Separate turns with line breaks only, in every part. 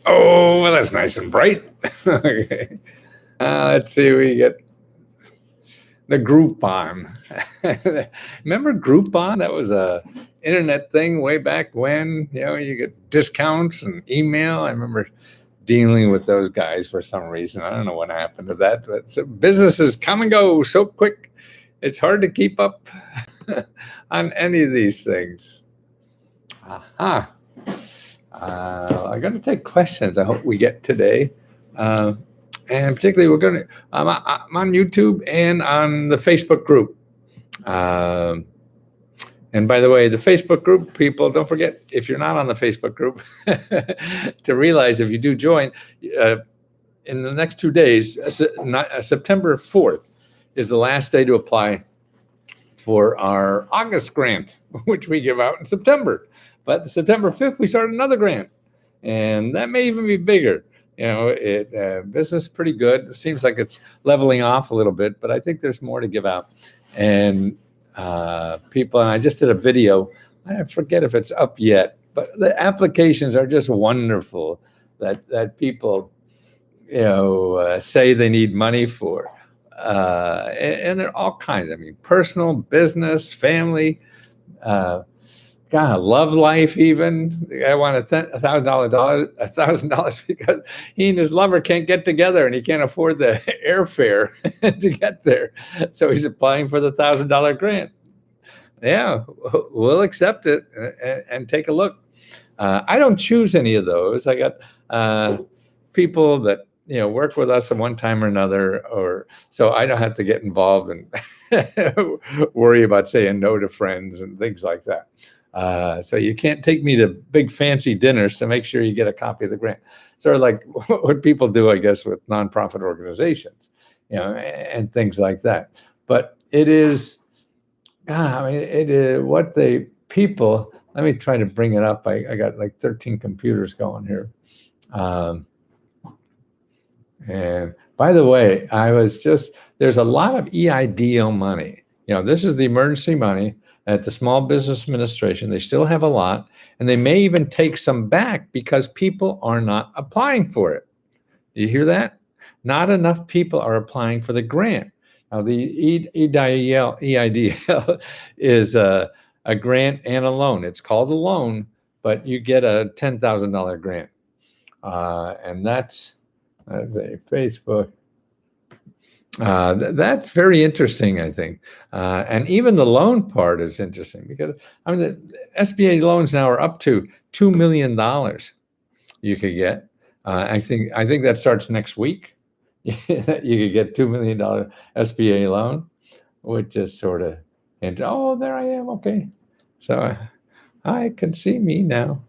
Oh, well, that's nice and bright. Okay. Let's see, we get the Groupon. Remember Groupon? That was a internet thing way back when. You get discounts and email. I remember dealing with those guys for some reason. I don't know what happened to that, but businesses come and go so quick. It's hard to keep up on any of these things. Aha. I'm going to take questions. I hope we get today. And particularly, I'm on YouTube and on the Facebook group. And by the way, the Facebook group, people, don't forget, if you're not on the Facebook group, to realize if you do join, in the next 2 days, September 4th is the last day to apply for our August grant, which we give out in September. But September 5th, we start another grant, and that may even be bigger. Business is pretty good. It seems like it's leveling off a little bit, but I think there's more to give out. And people, and I just did a video. I forget if it's up yet, but the applications are just wonderful that people, say they need money for. And they're all kinds. I mean, personal, business, family, love life even. The guy wanted $1,000 because he and his lover can't get together and he can't afford the airfare to get there. So he's applying for the $1,000 grant. Yeah, we'll accept it and take a look. I don't choose any of those. I got people that work with us at one time or another, so I don't have to get involved and worry about saying no to friends and things like that. So you can't take me to big fancy dinners to make sure you get a copy of the grant. Sort of like what people do, I guess, with nonprofit organizations, and things like that. But it is, it is what the people. Let me try to bring it up. I got like 13 computers going here. And by the way, there's a lot of EIDL money. This is the emergency money at the Small Business Administration. They still have a lot, and they may even take some back because people are not applying for it. You hear that? Not enough people are applying for the grant. Now, the EIDL is a grant and a loan. It's called a loan, but you get a $10,000 grant. And that's a Facebook. That's very interesting, I think. And even the loan part is interesting because, the SBA loans now are up to $2 million you could get. I think that starts next week. You could get $2 million SBA loan, which is sort of, and there I am. Okay. So I can see me now.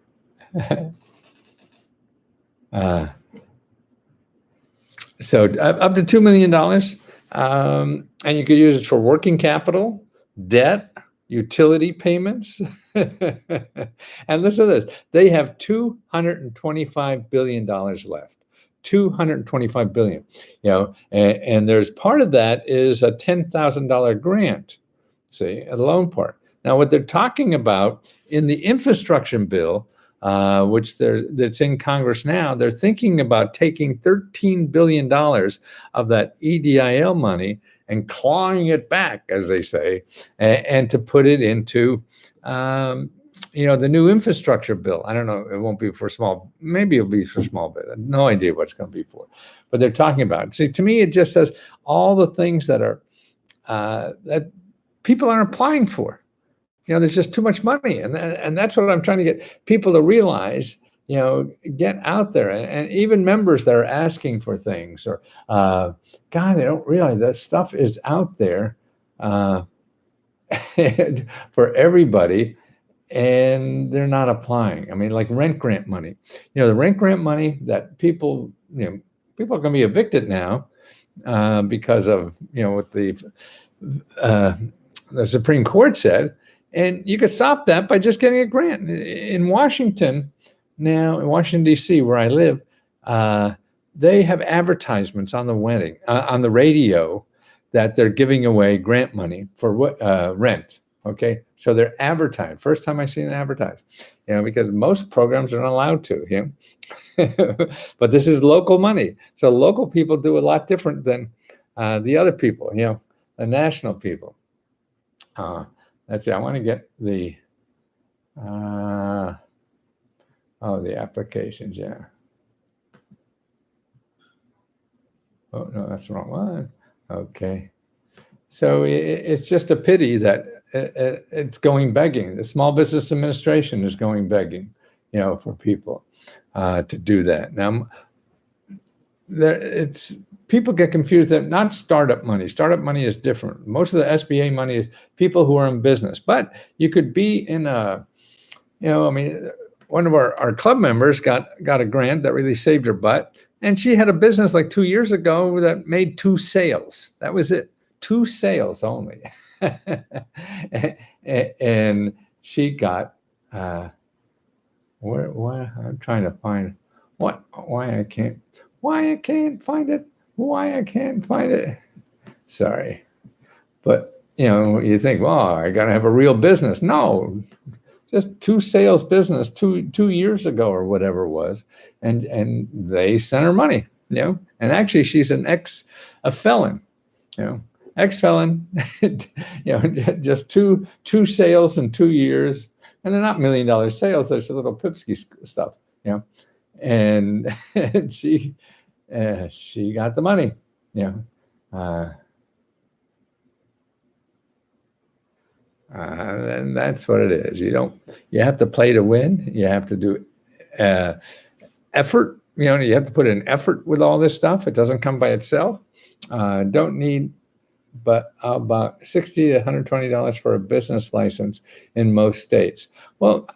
So up to $2 million, and you could use it for working capital, debt, utility payments. And listen to this, they have $225 billion left, $225 billion, and there's part of that is a $10,000 grant, see, a loan part. Now, what they're talking about in the infrastructure bill, that's in Congress now, they're thinking about taking $13 billion of that EIDL money and clawing it back, as they say, and to put it into, the new infrastructure bill. I don't know. It won't be for small. Maybe it'll be for small business. No idea what it's going to be for, but they're talking about it. See, to me, it just says all the things that are that people aren't applying for. There's just too much money. And that's what I'm trying to get people to realize, get out there. And even members that are asking for things or, they don't realize that stuff is out there for everybody. And they're not applying. Like rent grant money. The rent grant money that people are going to be evicted now because of, what the Supreme Court said. And you could stop that by just getting a grant. In Washington, now in Washington, D.C., where I live, they have advertisements on the radio that they're giving away grant money for rent. Okay, so they're advertised. First time I seen it advertised, because most programs are not allowed to, but this is local money. So local people do a lot different than the other people, the national people. Let's see, I want to get the, the applications, yeah. Oh, no, that's the wrong one. Okay. So it's just a pity that it's going begging. The Small Business Administration is going begging, for people to do that. Now, people get confused that not startup money. Startup money is different. Most of the SBA money is people who are in business. But you could be in one of our club members got a grant that really saved her butt. And she had a business like 2 years ago that made 2 sales. That was it. 2 sales only. And she got, why I'm trying to find why I can't find it. Sorry. But, you think, well, I got to have a real business. No, just 2 sales business 2 years ago or whatever it was. And they sent her money, and actually she's a felon, ex-felon, just two sales in 2 years. And they're not $1 million sales. There's a little pipsky stuff, and she got the money, and that's what it is. You have to play to win. You have to do effort. You have to put in effort with all this stuff. It doesn't come by itself. Don't need but about $60 to $120 for a business license in most states. Well,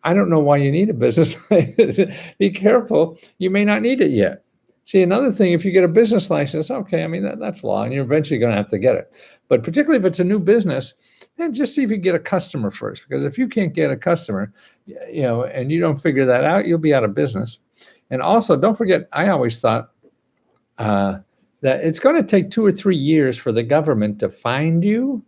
I don't know why you need a business license. Be careful. You may not need it yet. See, another thing, if you get a business license, okay, that's law, and you're eventually going to have to get it. But particularly if it's a new business, then just see if you get a customer first. Because if you can't get a customer, and you don't figure that out, you'll be out of business. And also, don't forget, I always thought that it's going to take 2 or 3 years for the government to find you.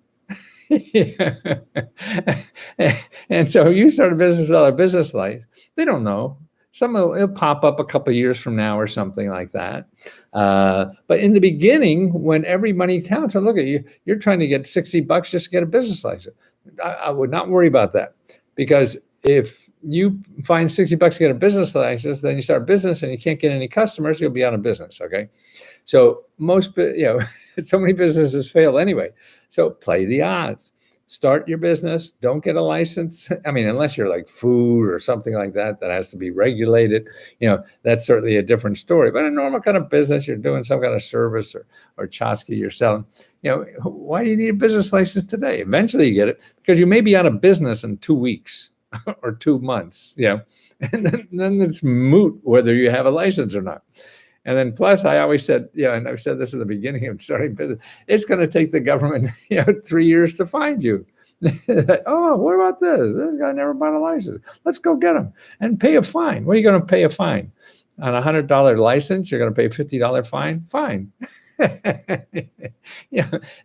And so you start a business without a business license. They don't know. It'll pop up a couple of years from now or something like that. But in the beginning, when every money counts, and look at you, you're trying to get $60 just to get a business license. I would not worry about that, because if you find $60 to get a business license, then you start a business and you can't get any customers, you'll be out of business. Okay. So so many businesses fail anyway. So play the odds. Start your business. Don't get a license. Unless you're like food or something like that has to be regulated. That's certainly a different story. But a normal kind of business, you're doing some kind of service or chasqui you're selling. Why do you need a business license today? Eventually you get it because you may be out of business in 2 weeks or 2 months. And then it's moot whether you have a license or not. And then plus, I always said, and I've said this at the beginning of starting business, it's going to take the government, 3 years to find you. Oh, what about this? This guy never bought a license. Let's go get him and pay a fine. What are you going to pay a fine? On a $100 license, you're going to pay a $50 fine? Fine.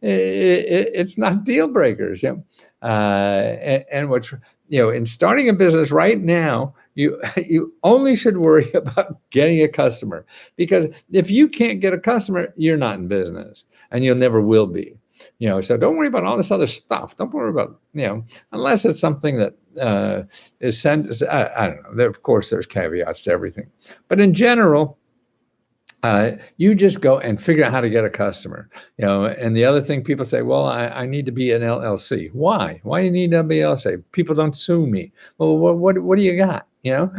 It's not deal breakers. And what's, in starting a business right now, you only should worry about getting a customer, because if you can't get a customer, you're not in business and you'll never will be. So don't worry about all this other stuff. Don't worry about, unless it's something that is sent. I don't know. Of course, there's caveats to everything, but in general, you just go and figure out how to get a customer. And the other thing, people say, well, I need to be an LLC. Why? Why do you need to be an LLC? People don't sue me. Well, what do you got? The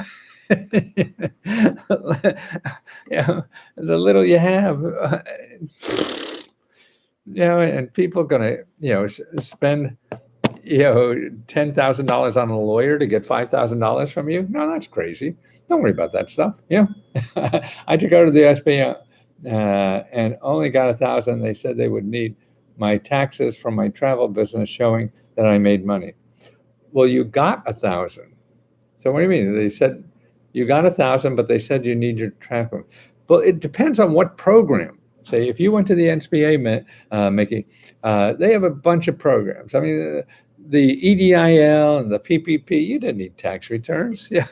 little you have, and people going to, spend, $10,000 on a lawyer to get $5,000 from you. No, that's crazy. Don't worry about that stuff. I took out to the SBA and only got $1,000. They said they would need my taxes from my travel business showing that I made money. Well, you got $1,000. So what do you mean? They said you got $1,000, but they said you need your travel. Well, it depends on what program. Say if you went to the SBA, Mickey, they have a bunch of programs. the EDIL and the PPP, you didn't need tax returns. Yeah.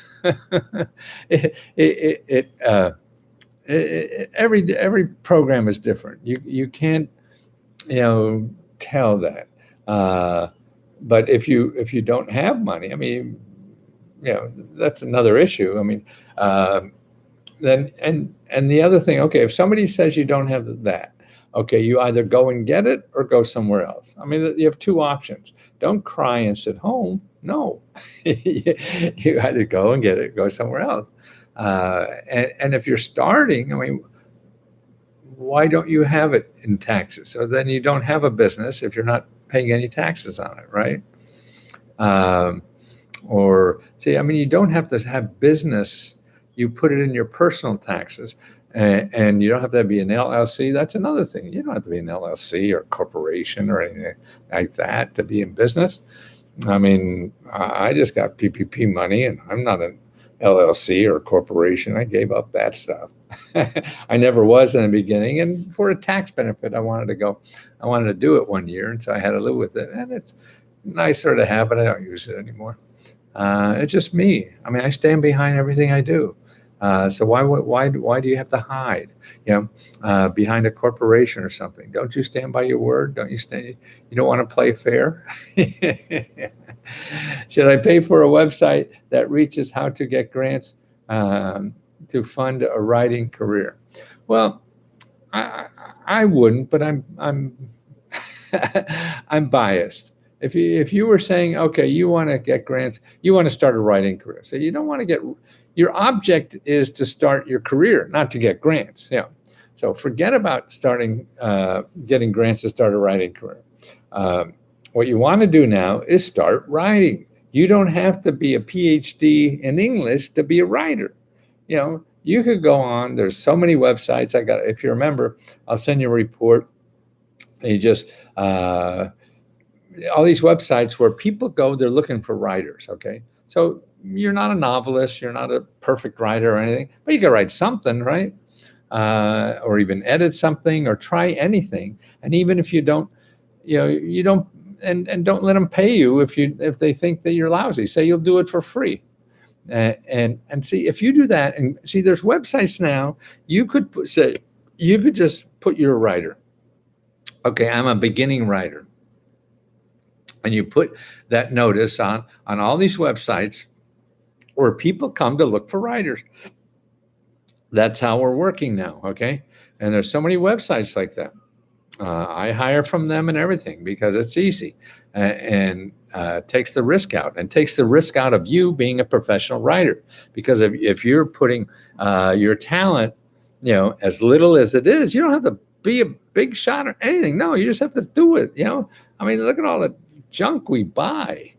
it, it, it, uh, every program is different. You can't, tell that. Uh, but if you don't have money, I mean, that's another issue. I mean, then and the other thing, okay, if somebody says you don't have that, okay, you either go and get it or go somewhere else. I mean, you have two options. Don't cry and sit home. No, you either go and get it, go somewhere else. And if you're starting, I mean, why don't you have it in taxes? So then you don't have a business if you're not paying any taxes on it, right? Um, or see, I mean, you don't have to have business. You put it in your personal taxes, and you don't have to be an LLC. That's another thing. You don't have to be an LLC or corporation or anything like that to be in business. I mean, I just got PPP money, and I'm not an LLC or a corporation. I gave up that stuff. I never was in the beginning, and for a tax benefit, I wanted to do it one year, and so I had to live with it. And it's nicer to have, but I don't use it anymore. It's just me. I mean, I stand behind everything I do. So why do you have to hide, behind a corporation or something? Don't you stand by your word? You don't want to play fair? Should I pay for a website that reaches how to get grants to fund a writing career? Well, I wouldn't, but I'm I'm biased. If you were saying, okay, you want to get grants, you want to start a writing career. So you don't want to your object is to start your career, not to get grants. Yeah. So forget about getting grants to start a writing career. What you want to do now is start writing. You don't have to be a PhD in English to be a writer. You could go on. There's so many websites. If you remember, I'll send you a report. You just all these websites where people go, they're looking for writers. Okay, so you're not a novelist, you're not a perfect writer or anything, but you can write something, right? Or even edit something or try anything. And even if you don't, you don't, and don't let them pay you if they think that you're lousy. Say you'll do it for free. And see, if you do that, and see, there's websites now, you could just put you're a writer. Okay, I'm a beginning writer. And you put that notice on all these websites where people come to look for writers. That's how we're working now, okay? And there's so many websites like that. I hire from them and everything because it's easy and takes the risk out, and takes the risk out of you being a professional writer. Because if you're putting your talent, as little as it is, you don't have to be a big shot or anything. No, you just have to do it. I mean, look at all the junk we buy.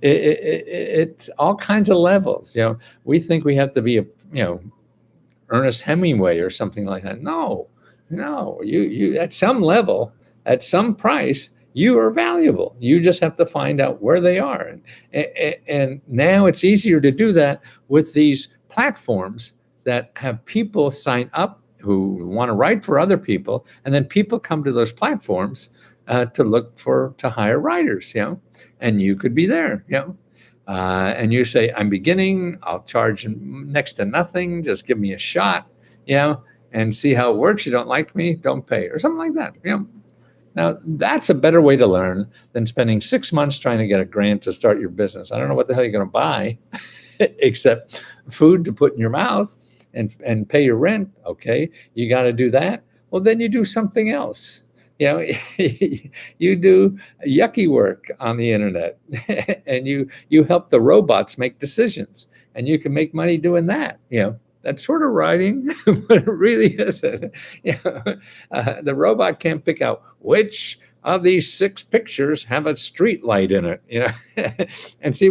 It's all kinds of levels. We think we have to be Ernest Hemingway or something like that. No, you at some level, at some price, you are valuable. You just have to find out where they are. And now it's easier to do that with these platforms that have people sign up who want to write for other people, and then people come to those platforms to hire writers, and you could be there, and you say, I'm beginning, I'll charge next to nothing, just give me a shot, and see how it works. You don't like me, don't pay, or something like that. Now that's a better way to learn than spending 6 months trying to get a grant to start your business. I don't know what the hell you're going to buy except food to put in your mouth and pay your rent. Okay, you got to do that. Well, then you do something else. You do yucky work on the internet, and you help the robots make decisions, and you can make money doing that. That's sort of writing, but it really isn't. The robot can't pick out which of these 6 pictures have a street light in it. And see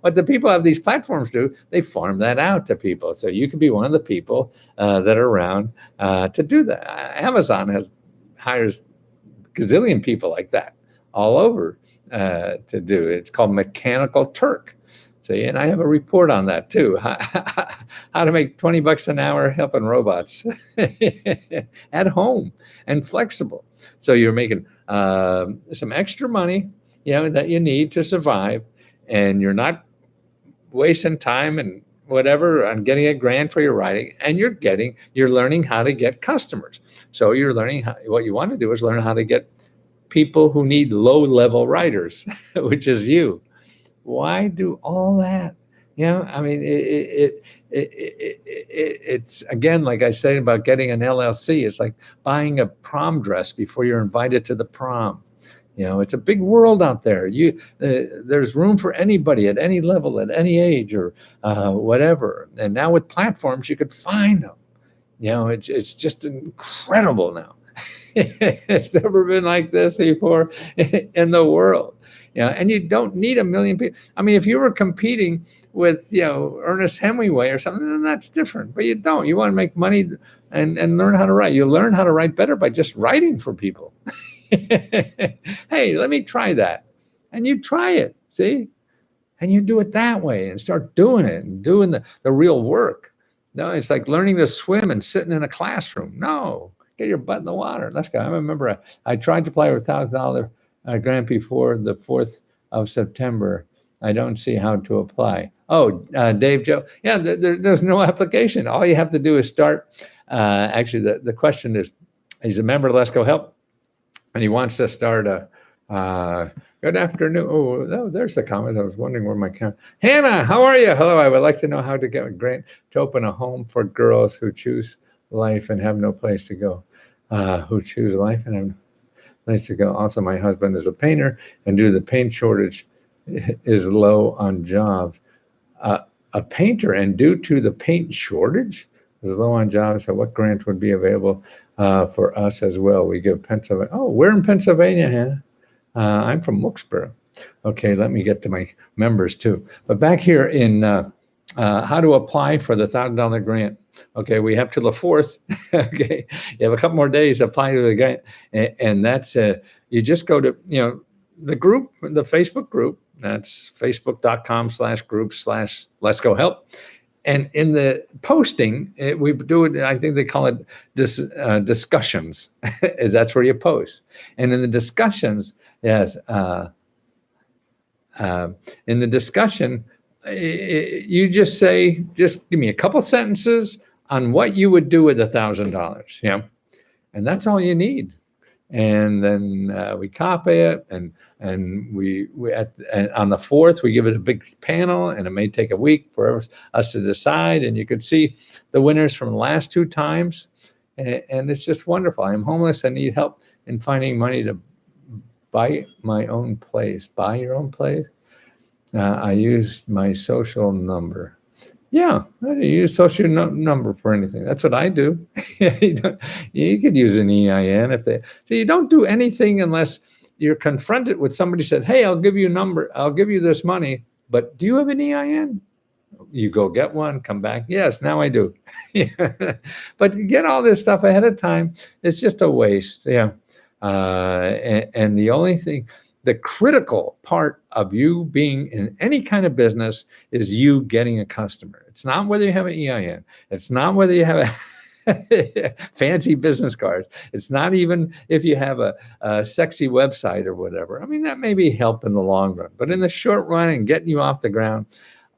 what the people of these platforms do. They farm that out to people. So you could be one of the people that are around to do that. Amazon hires gazillion people like that all over to do it. It's called Mechanical Turk. See, and I have a report on that too. How to make 20 bucks an hour helping robots at home and flexible. So you're making some extra money, that you need to survive, and you're not wasting time and whatever on getting a grant for your writing, and you're learning how to get customers. So you're learning what you want to do is learn how to get people who need low-level writers, which is you. Why do all that? I mean, it's again, like I say about getting an LLC, it's like buying a prom dress before you're invited to the prom. It's a big world out there. There's room for anybody at any level, at any age, or whatever. And now with platforms, you could find them. It's just incredible now. It's never been like this before in the world. And you don't need a million people. I mean, if you were competing with, Ernest Hemingway or something, then that's different. But you don't. You want to make money and learn how to write. You learn how to write better by just writing for people. Hey, let me try that. And you try it, see? And you do it that way and start doing it and doing the real work. No, it's like learning to swim and sitting in a classroom. No, get your butt in the water. Let's go. I remember I tried to apply for $1,000 grant before the 4th of September. I don't see how to apply. Oh, Dave Joe. Yeah, there's no application. All you have to do is start. Actually, the question is, he's a member of Let's Go Help, and he wants to start good afternoon. Oh, there's the comments. I was wondering where my camera. Hannah, how are you? Hello, I would like to know how to get a grant to open a home for girls who choose life and have no place to go. Who choose life and have no place to go. Also, my husband is a painter, and due to the paint shortage is low on jobs. A painter, and due to the paint shortage is low on jobs. So what grant would be available for us as well? We give Pennsylvania. Oh, we're in Pennsylvania, Hannah. I'm from Wilkesboro. Okay, let me get to my members too. But back here in how to apply for the $1,000 grant. Okay, we have till the 4th. Okay, you have a couple more days to apply to the grant, and that's you just go to the group, the Facebook group. That's facebook.com/group/Let's Go Help. And in the posting, we do it, I think they call it discussions. That's where you post. And in the discussions, yes, in the discussion, you just say, just give me a couple sentences on what you would do with $1,000. And that's all you need. And then we copy it, and we on the 4th we give it a big panel, and it may take a week for us to decide. And you could see the winners from the last 2 times, and it's just wonderful. I'm homeless. I need help in finding money to buy my own place. Buy your own place. I used my social number. Yeah, you use social number for anything. That's what I do. You could use an EIN so you don't do anything unless you're confronted with somebody said, hey, I'll give you a number. I'll give you this money, but do you have an EIN? You go get one, come back. Yes, now I do. But to get all this stuff ahead of time, it's just a waste. Yeah. And the only thing, the critical part of you being in any kind of business is you getting a customer. It's not whether you have an EIN. It's not whether you have a fancy business cards. It's not even if you have a sexy website or whatever. I mean, that may be help in the long run, but in the short run and getting you off the ground,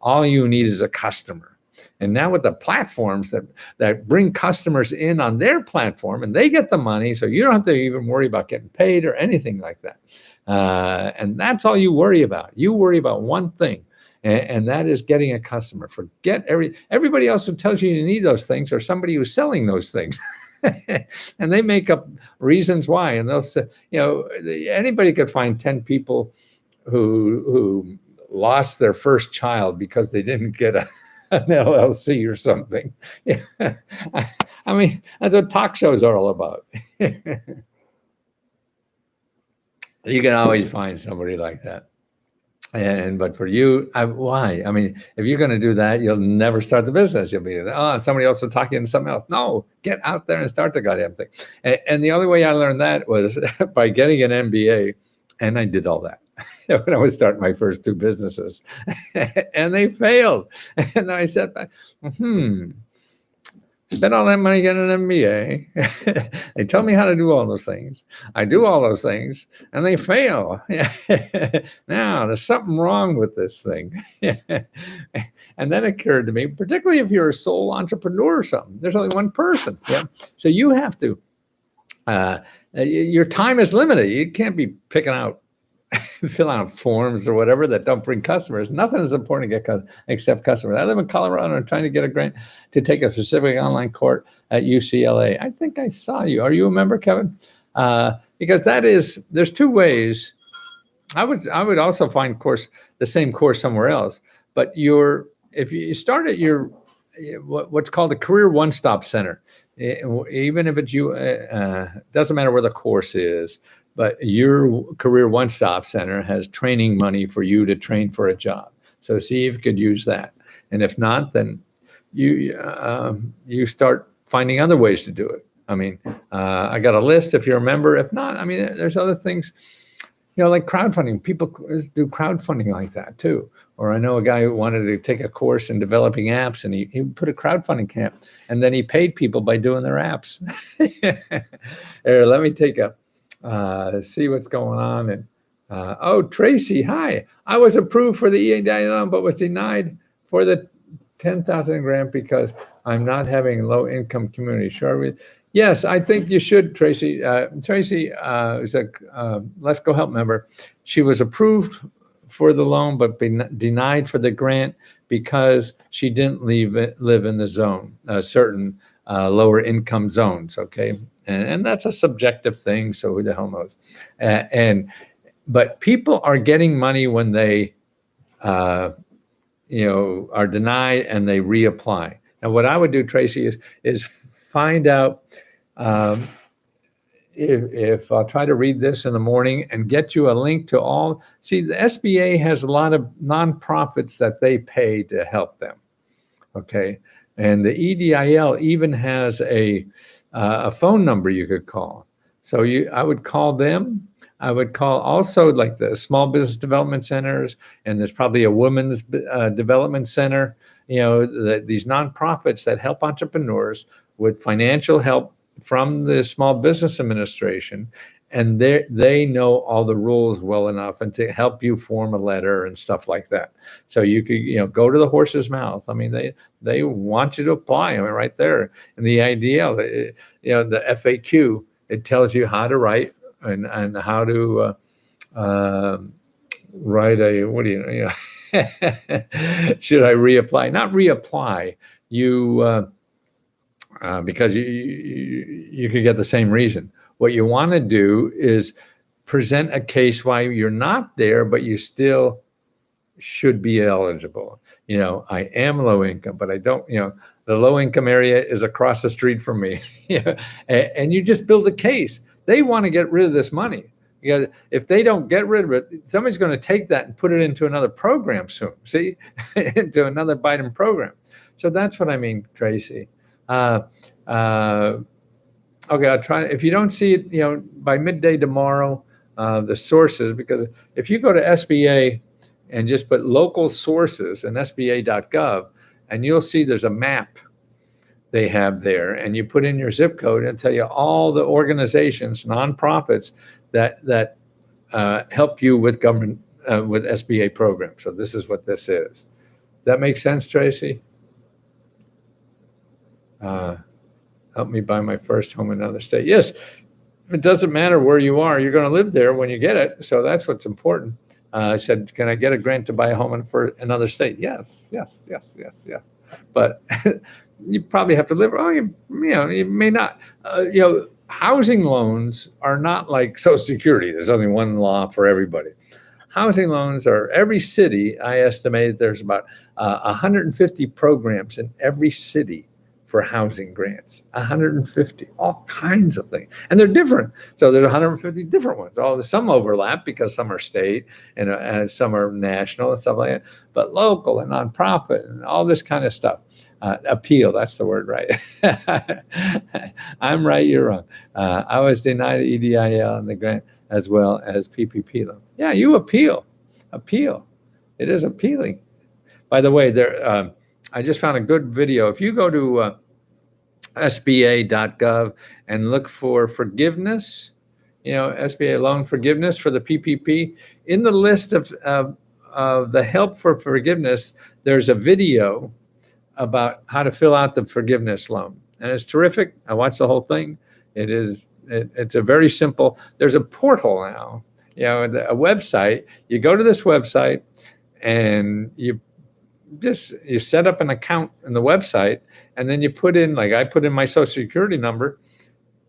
all you need is a customer. And now with the platforms that bring customers in on their platform, and they get the money, so you don't have to even worry about getting paid or anything like that. And that's all you worry about. You worry about one thing, and that is getting a customer. Forget everybody else who tells you need those things, or somebody who's selling those things. And they make up reasons why. And they'll say, anybody could find 10 people who lost their first child because they didn't get an LLC or something. Yeah. I mean, that's what talk shows are all about. You can always find somebody like that. But for you, why? I mean, if you're going to do that, you'll never start the business. You'll be, somebody else will talk you into something else. No, get out there and start the goddamn thing. And the only way I learned that was by getting an MBA, and I did all that. when I was starting my first two businesses, and they failed. And then I said, spent all that money getting an MBA. They tell me how to do all those things. I do all those things, and they fail. Now, there's something wrong with this thing. And then it occurred to me, particularly if you're a sole entrepreneur or something, there's only one person. Yeah. So you have to, your time is limited. You can't be picking out, filling out forms or whatever that don't bring customers. Nothing is important to get except customers. I live in Colorado. I'm trying to get a grant to take a specific online course at UCLA. I think I saw you. Are you a member, Kevin? Because there's two ways. I would also find the same course somewhere else. But if you start at what's called a career one-stop center, even if it's doesn't matter where the course is, but your career one-stop center has training money for you to train for a job. So see if you could use that. And if not, then you start finding other ways to do it. I mean, I got a list if you're a member. If not, I mean, there's other things, like crowdfunding. People do crowdfunding like that too. Or I know a guy who wanted to take a course in developing apps, and he put a crowdfunding camp, and then he paid people by doing their apps. Here, let me take see what's going on. And Tracy, hi. I was approved for the EIDL loan, but was denied for the 10,000 grant because I'm not having low income community. Sure. Yes, I think you should, Tracy. Tracy is a Let's Go Help member. She was approved for the loan, but denied for the grant because she didn't live in the zone, certain lower income zones. Okay. And that's a subjective thing. So who the hell knows? But people are getting money when they, are denied and they reapply. Now, what I would do, Tracy, is find out if I'll try to read this in the morning and get you a link to all. See, the SBA has a lot of nonprofits that they pay to help them. Okay. And the EDIL even has a phone number you could call. So I would call them. I would call also like the small business development centers, and there's probably a women's development center, these nonprofits that help entrepreneurs with financial help from the Small Business Administration. And they know all the rules well enough and to help you form a letter and stuff like that. So you could, go to the horse's mouth. I mean, they want you to apply. I mean, right there. And the idea, the FAQ, it tells you how to write and how to write should I reapply? Not reapply. Because you could get the same reason. What you want to do is present a case why you're not there, but you still should be eligible. I am low income, but I don't, the low income area is across the street from me. And you just build a case. They want to get rid of this money. Because if they don't get rid of it, somebody's going to take that and put it into another program soon. See, into another Biden program. So that's what I mean, Tracy. Okay, I'll try. If you don't see it, by midday tomorrow, the sources, because if you go to SBA and just put local sources in sba.gov, and you'll see there's a map they have there, and you put in your zip code and tell you all the organizations, nonprofits that help you with government, with SBA programs. So this is what this is. That makes sense, Tracy? Help me buy my first home in another state. Yes, it doesn't matter where you are. You're going to live there when you get it. So that's what's important. I said, can I get a grant to buy a home for another state? Yes. But you probably have to live. You may not. Housing loans are not like Social Security. There's only one law for everybody. Housing loans are every city. I estimate there's about 150 programs in every city for housing grants, 150, all kinds of things. And they're different. So there's 150 different ones. Some overlap because some are state and some are national and stuff like that, but local and nonprofit and all this kind of stuff. Appeal, that's the word, right? I'm right, you're wrong. I was denied EDIL and the grant as well as PPP loan. Yeah, you appeal. It is appealing. By the way, I just found a good video. If you go to SBA.gov and look for forgiveness, SBA loan forgiveness for the PPP, in the list of the help for forgiveness, there's a video about how to fill out the forgiveness loan. And it's terrific. I watched the whole thing. It's a very simple, there's a portal now, a website. You go to this website and you set up an account in the website, and then you put in, like I put in my social security number,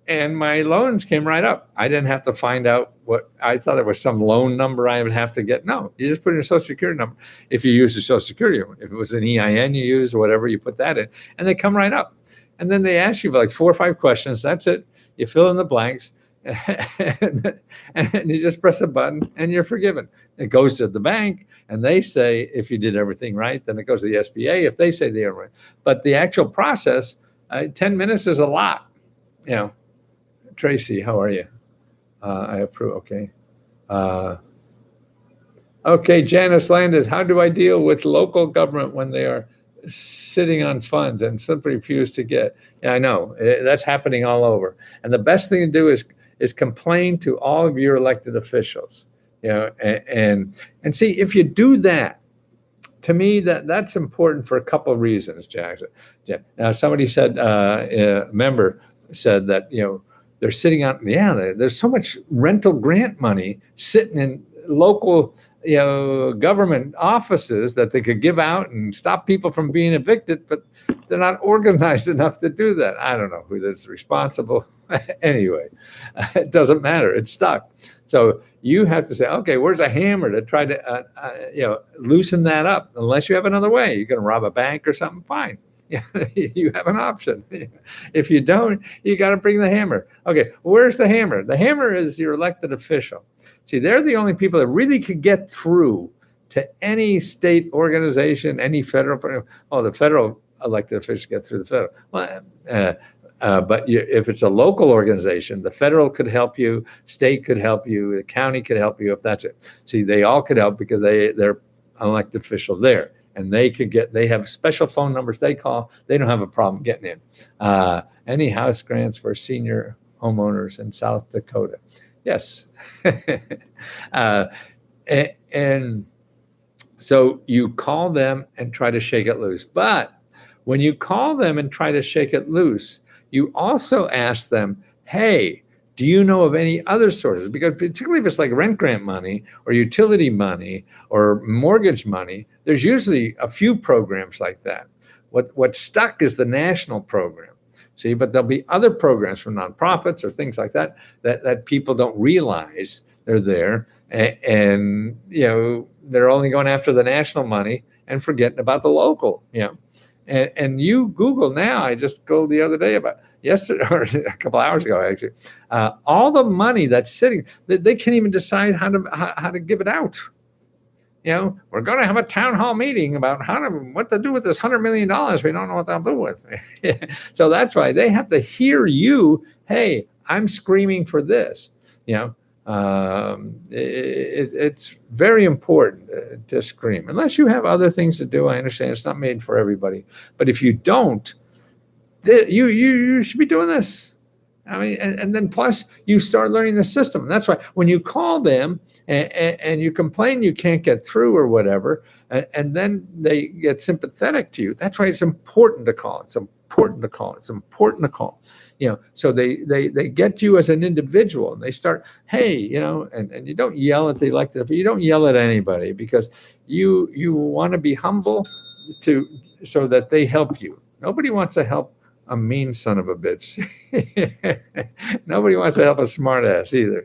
and my loans came right up. I didn't have to find out what I thought it was some loan number I would have to get. No, you just put in a social security number. If you use a social security, if it was an EIN you used or whatever, you put that in, and they come right up. And then they ask you for like 4 or 5 questions. That's it. You fill in the blanks, and you just press a button, and you're forgiven. It goes to the bank, and they say if you did everything right, then it goes to the SBA. If they say they are right, but the actual process, 10 minutes is a lot. Tracy, how are you? I approve. Okay. Okay, Janice Landis, how do I deal with local government when they are sitting on funds and simply refuse to get? Yeah, I know that's happening all over. And the best thing to do is complain to all of your elected officials. And see, if you do that, to me, that's important for a couple of reasons, Jackson. Now, somebody said, a member said that, they're sitting on, there's so much rental grant money sitting in local, government offices that they could give out and stop people from being evicted, but they're not organized enough to do that. I don't know who is responsible. Anyway, it doesn't matter. It's stuck. So you have to say, okay, where's a hammer to try to, loosen that up? Unless you have another way. You're going to rob a bank or something, fine. You have an option. If you don't, you got to bring the hammer. Okay, where's the hammer? The hammer is your elected official. See, they're the only people that really could get through to any state organization, any federal. Oh, the federal elected officials get through the federal. Well, but if it's a local organization, the federal could help you, state could help you, the county could help you if that's it. See, they all could help because they're an elected official there. And they have special phone numbers they call. They don't have a problem getting in. Any house grants for senior homeowners in South Dakota. Yes. And so you call them and try to shake it loose. But when you call them and try to shake it loose, you also ask them, hey, do you know of any other sources? Because particularly if it's like rent grant money or utility money or mortgage money, there's usually a few programs like that. What's stuck is the national program. See, but there'll be other programs from nonprofits or things like that people don't realize they're there. And they're only going after the national money and forgetting about the local, And you Google now, I just Googled the other day about yesterday or a couple hours ago, actually, all the money that's sitting, they can't even decide how to give it out. We're going to have a town hall meeting about what to do with this $100 million. We don't know what they'll do with it. So that's why they have to hear you. Hey, I'm screaming for this. It's very important to scream. Unless you have other things to do, I understand it's not made for everybody. But if you don't, you should be doing this. I mean, and then plus you start learning the system. And that's why when you call them and you complain you can't get through or whatever, and then they get sympathetic to you, that's why it's important to call. It's important to call. It's important to call. So they get you as an individual, and they start, hey, and you don't yell at the elected, you don't yell at anybody because you want to be humble so that they help you. Nobody wants to help a mean son of a bitch. Nobody wants to help a smart ass either,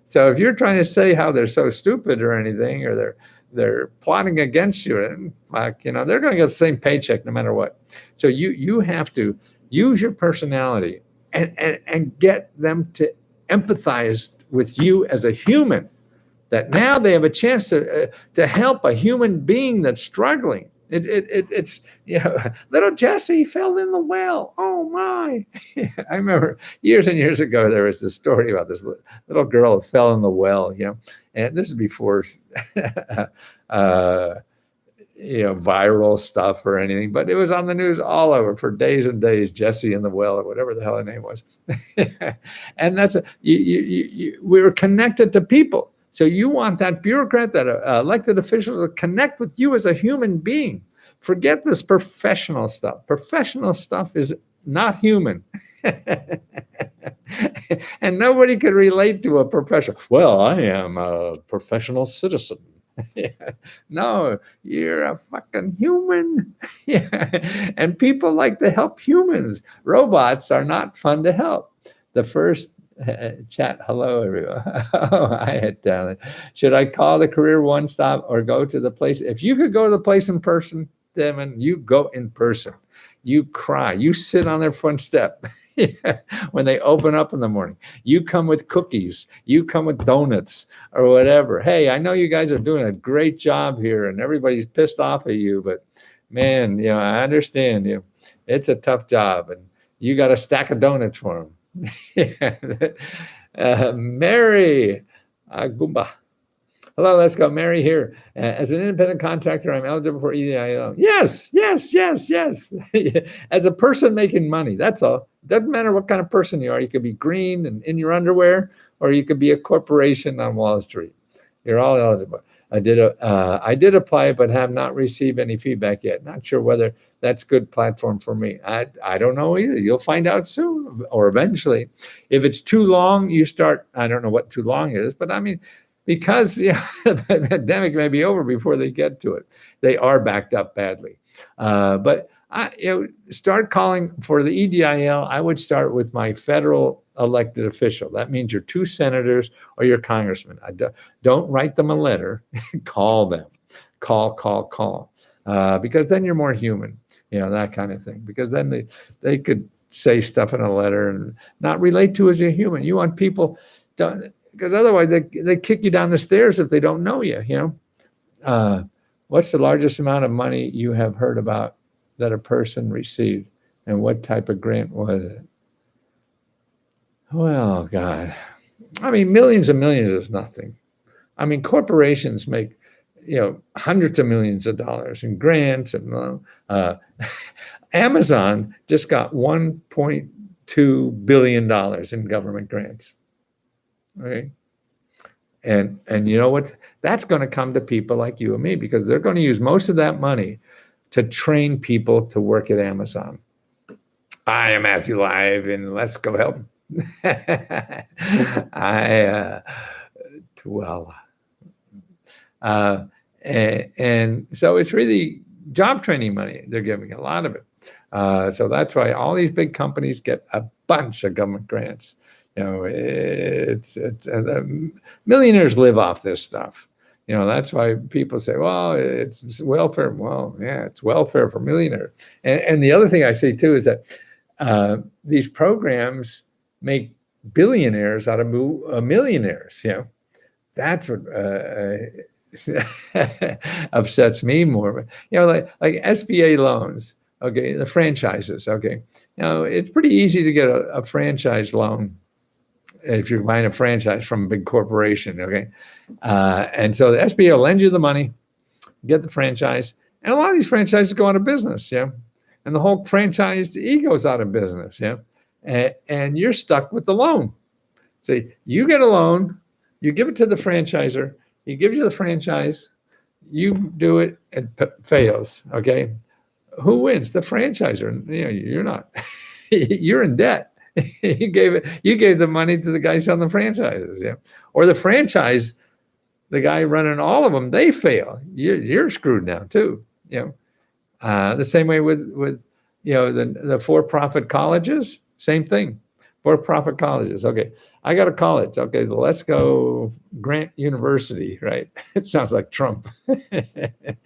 So if you're trying to say how they're so stupid or anything, or they're plotting against you, and like, they're going to get the same paycheck no matter what. So you have to use your personality and get them to empathize with you as a human, that now they have a chance to help a human being that's struggling. It's little Jesse fell in the well. Oh my! I remember years and years ago there was this story about this little girl that fell in the well. And this is before uh, viral stuff or anything, but it was on the news all over for days and days. Jesse in the well, or whatever the hell her name was. And that's we were connected to people. So you want that bureaucrat, that elected official, to connect with you as a human being. Forget this professional stuff. Professional stuff is not human. And nobody could relate to a professional. Well, I am a professional citizen. No, you're a fucking human. And people like to help humans. Robots are not fun to help. The first chat, hello everyone. Oh, I had talent. Should I call the career one stop or go to the place? If you could go to the place in person, Devin, you go in person. You cry. You sit on their front step when they open up in the morning. You come with cookies. You come with donuts or whatever. Hey, I know you guys are doing a great job here and everybody's pissed off at you, but man, I understand you. It's a tough job and you got a stack of donuts for them. Mary Goomba. Hello, let's go. Mary here. As an independent contractor, I'm eligible for EDI loan. Yes. As a person making money, that's all. Doesn't matter what kind of person you are. You could be green and in your underwear, or you could be a corporation on Wall Street. You're all eligible. I did apply, but have not received any feedback yet. Not sure whether that's a good platform for me. I don't know either. You'll find out soon or eventually. If it's too long, you start, I don't know what too long is, but I mean, because the pandemic may be over before they get to it. They are backed up badly. But start calling for the EDIL. I would start with my federal elected official. That means your 2 senators or your congressman. Don't write them a letter. Call them. Call. Because then you're more human, that kind of thing. Because then they could say stuff in a letter and not relate to as a human. You want people to, because otherwise they kick you down the stairs if they don't know you. What's the largest amount of money you have heard about that a person received, and what type of grant was it? Well, God, I mean, millions and millions is nothing. I mean, corporations make, hundreds of millions of dollars in grants, and Amazon just got $1.2 billion in government grants. Okay. And you know what? That's going to come to people like you and me, because they're going to use most of that money to train people to work at Amazon. I am Matthew Live, and let's go help. And so it's really job training money. They're giving a lot of it. So that's why all these big companies get a bunch of government grants. It's millionaires live off this stuff. That's why people say, well, it's welfare. Well, yeah, it's welfare for millionaires. And the other thing I see too is that these programs make billionaires out of millionaires. That's what upsets me more. Like SBA loans. Okay, the franchises. Okay, it's pretty easy to get a franchise loan if you're buying a franchise from a big corporation, okay? And so the SBA will lend you the money, get the franchise, and a lot of these franchises go out of business, and the whole franchise goes out of business, and you're stuck with the loan. So you get a loan, you give it to the franchisor, he gives you the franchise, you do it, and fails, okay? Who wins? The franchisor. You're not. You're in debt. You gave the money to the guy selling the franchises, or the franchise, the guy running all of them, they fail. You're screwed now too, The same way with the for-profit colleges, same thing. For-profit colleges. Okay, I got a college. Okay, let's go Grant University, right? It sounds like Trump.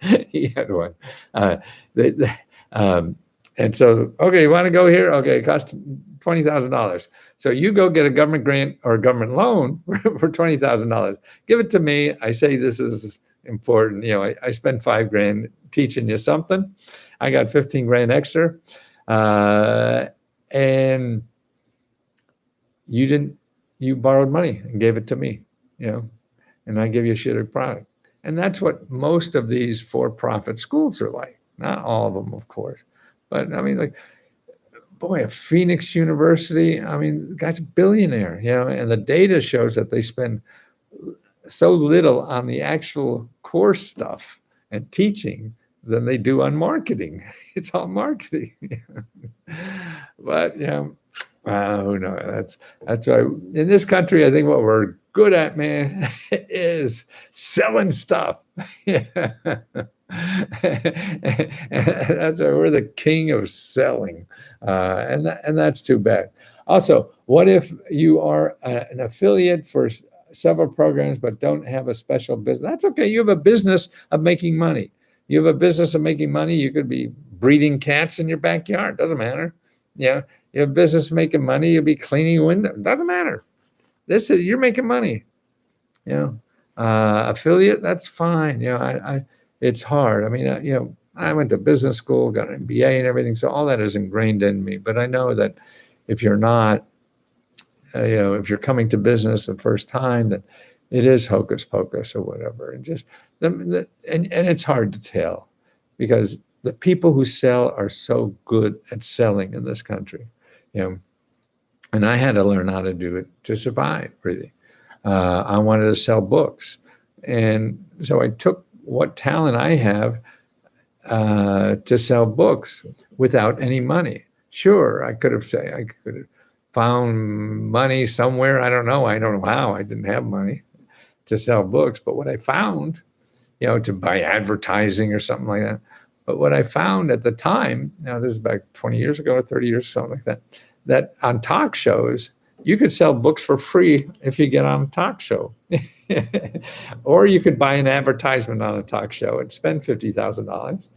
He had one. Uh, they, they, um, and so, okay, you want to go here? Okay, it costs $20,000. So you go get a government grant or a government loan for $20,000. Give it to me. I say this is important. I spent $5,000 teaching you something. I got 15 grand extra. And you borrowed money and gave it to me, and I give you a shitty product. And that's what most of these for-profit schools are like. Not all of them, of course. But I mean, like, boy, a Phoenix University, I mean, the guy's a billionaire, and the data shows that they spend so little on the actual course stuff and teaching than they do on marketing. It's all marketing. But who knows? That's why in this country, I think what we're good at, man, is selling stuff. Yeah. That's why we're the king of selling, and that's too bad. Also, what if you are an affiliate for several programs but don't have a special business? That's okay. You have a business of making money. You have a business of making money. You could be breeding cats in your backyard. Doesn't matter. You have business making money. You'll be cleaning windows. Doesn't matter. You're making money. Affiliate, that's fine. It's hard. I mean, I went to business school, got an MBA and everything, so all that is ingrained in me. But I know that if you're not, if you're coming to business the first time, that it is hocus pocus or whatever, and it's hard to tell, because the people who sell are so good at selling in this country, and I had to learn how to do it to survive, really. I wanted to sell books, and so I took what talent I have to sell books without any money. Sure, I could have found money somewhere. I don't know how. I didn't have money to sell books, but what I found, to buy advertising or something like that. But what I found at the time, now this is back 20 years ago or 30 years, something like that, that on talk shows, you could sell books for free if you get on a talk show. Or you could buy an advertisement on a talk show and spend $50,000.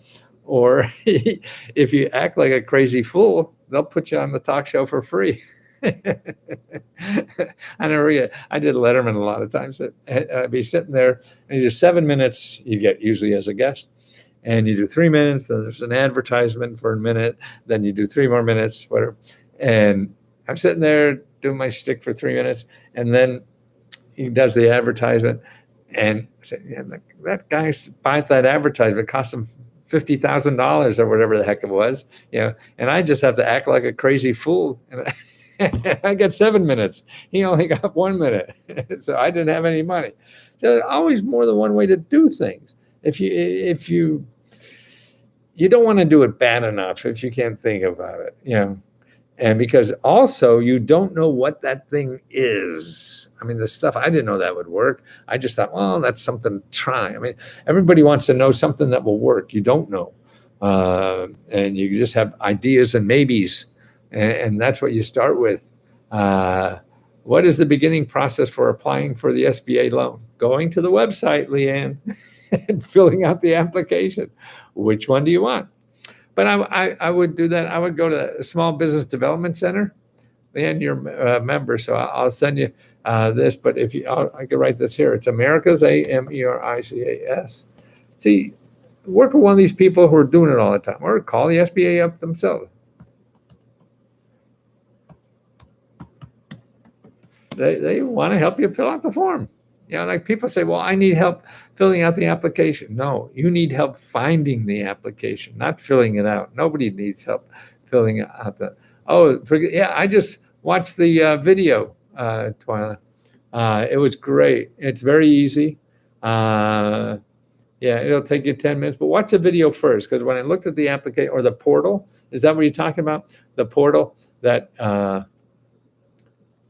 Or if you act like a crazy fool, they'll put you on the talk show for free. I never forget. I did Letterman a lot of times. I'd be sitting there, and you do 7 minutes, you get usually as a guest, and you do 3 minutes, then there's an advertisement for a minute, then you do 3 more minutes, whatever. And I'm sitting there doing my shtick for 3 minutes, and then he does the advertisement, and I said, yeah, that guy bought that advertisement, cost him $50,000 or whatever the heck it was, and I just have to act like a crazy fool, and I get 7 minutes. He only got 1 minute, so I didn't have any money. So there's always more than one way to do things. If you don't want to do it bad enough if you can't think about it, And because also you don't know what that thing is. I mean, the stuff, I didn't know that would work. I just thought, well, that's something to try. I mean, everybody wants to know something that will work. You don't know. And you just have ideas and maybes. And that's what you start with. What is the beginning process for applying for the SBA loan? Going to the website, Leanne, and filling out the application. Which one do you want? But I would do that. I would go to a Small Business Development Center. Leanne, you're a member, so I'll send you this. But I could write this here. It's America's, AMERICAS. See, work with one of these people who are doing it all the time, or call the SBA up themselves. They want to help you fill out the form. Like people say, well, I need help filling out the application. No, you need help finding the application, not filling it out. Nobody needs help filling out I just watched the video, Twyla. It was great. It's very easy. It'll take you 10 minutes, but watch the video first, because when I looked at the application or the portal, is that what you're talking about? The portal that,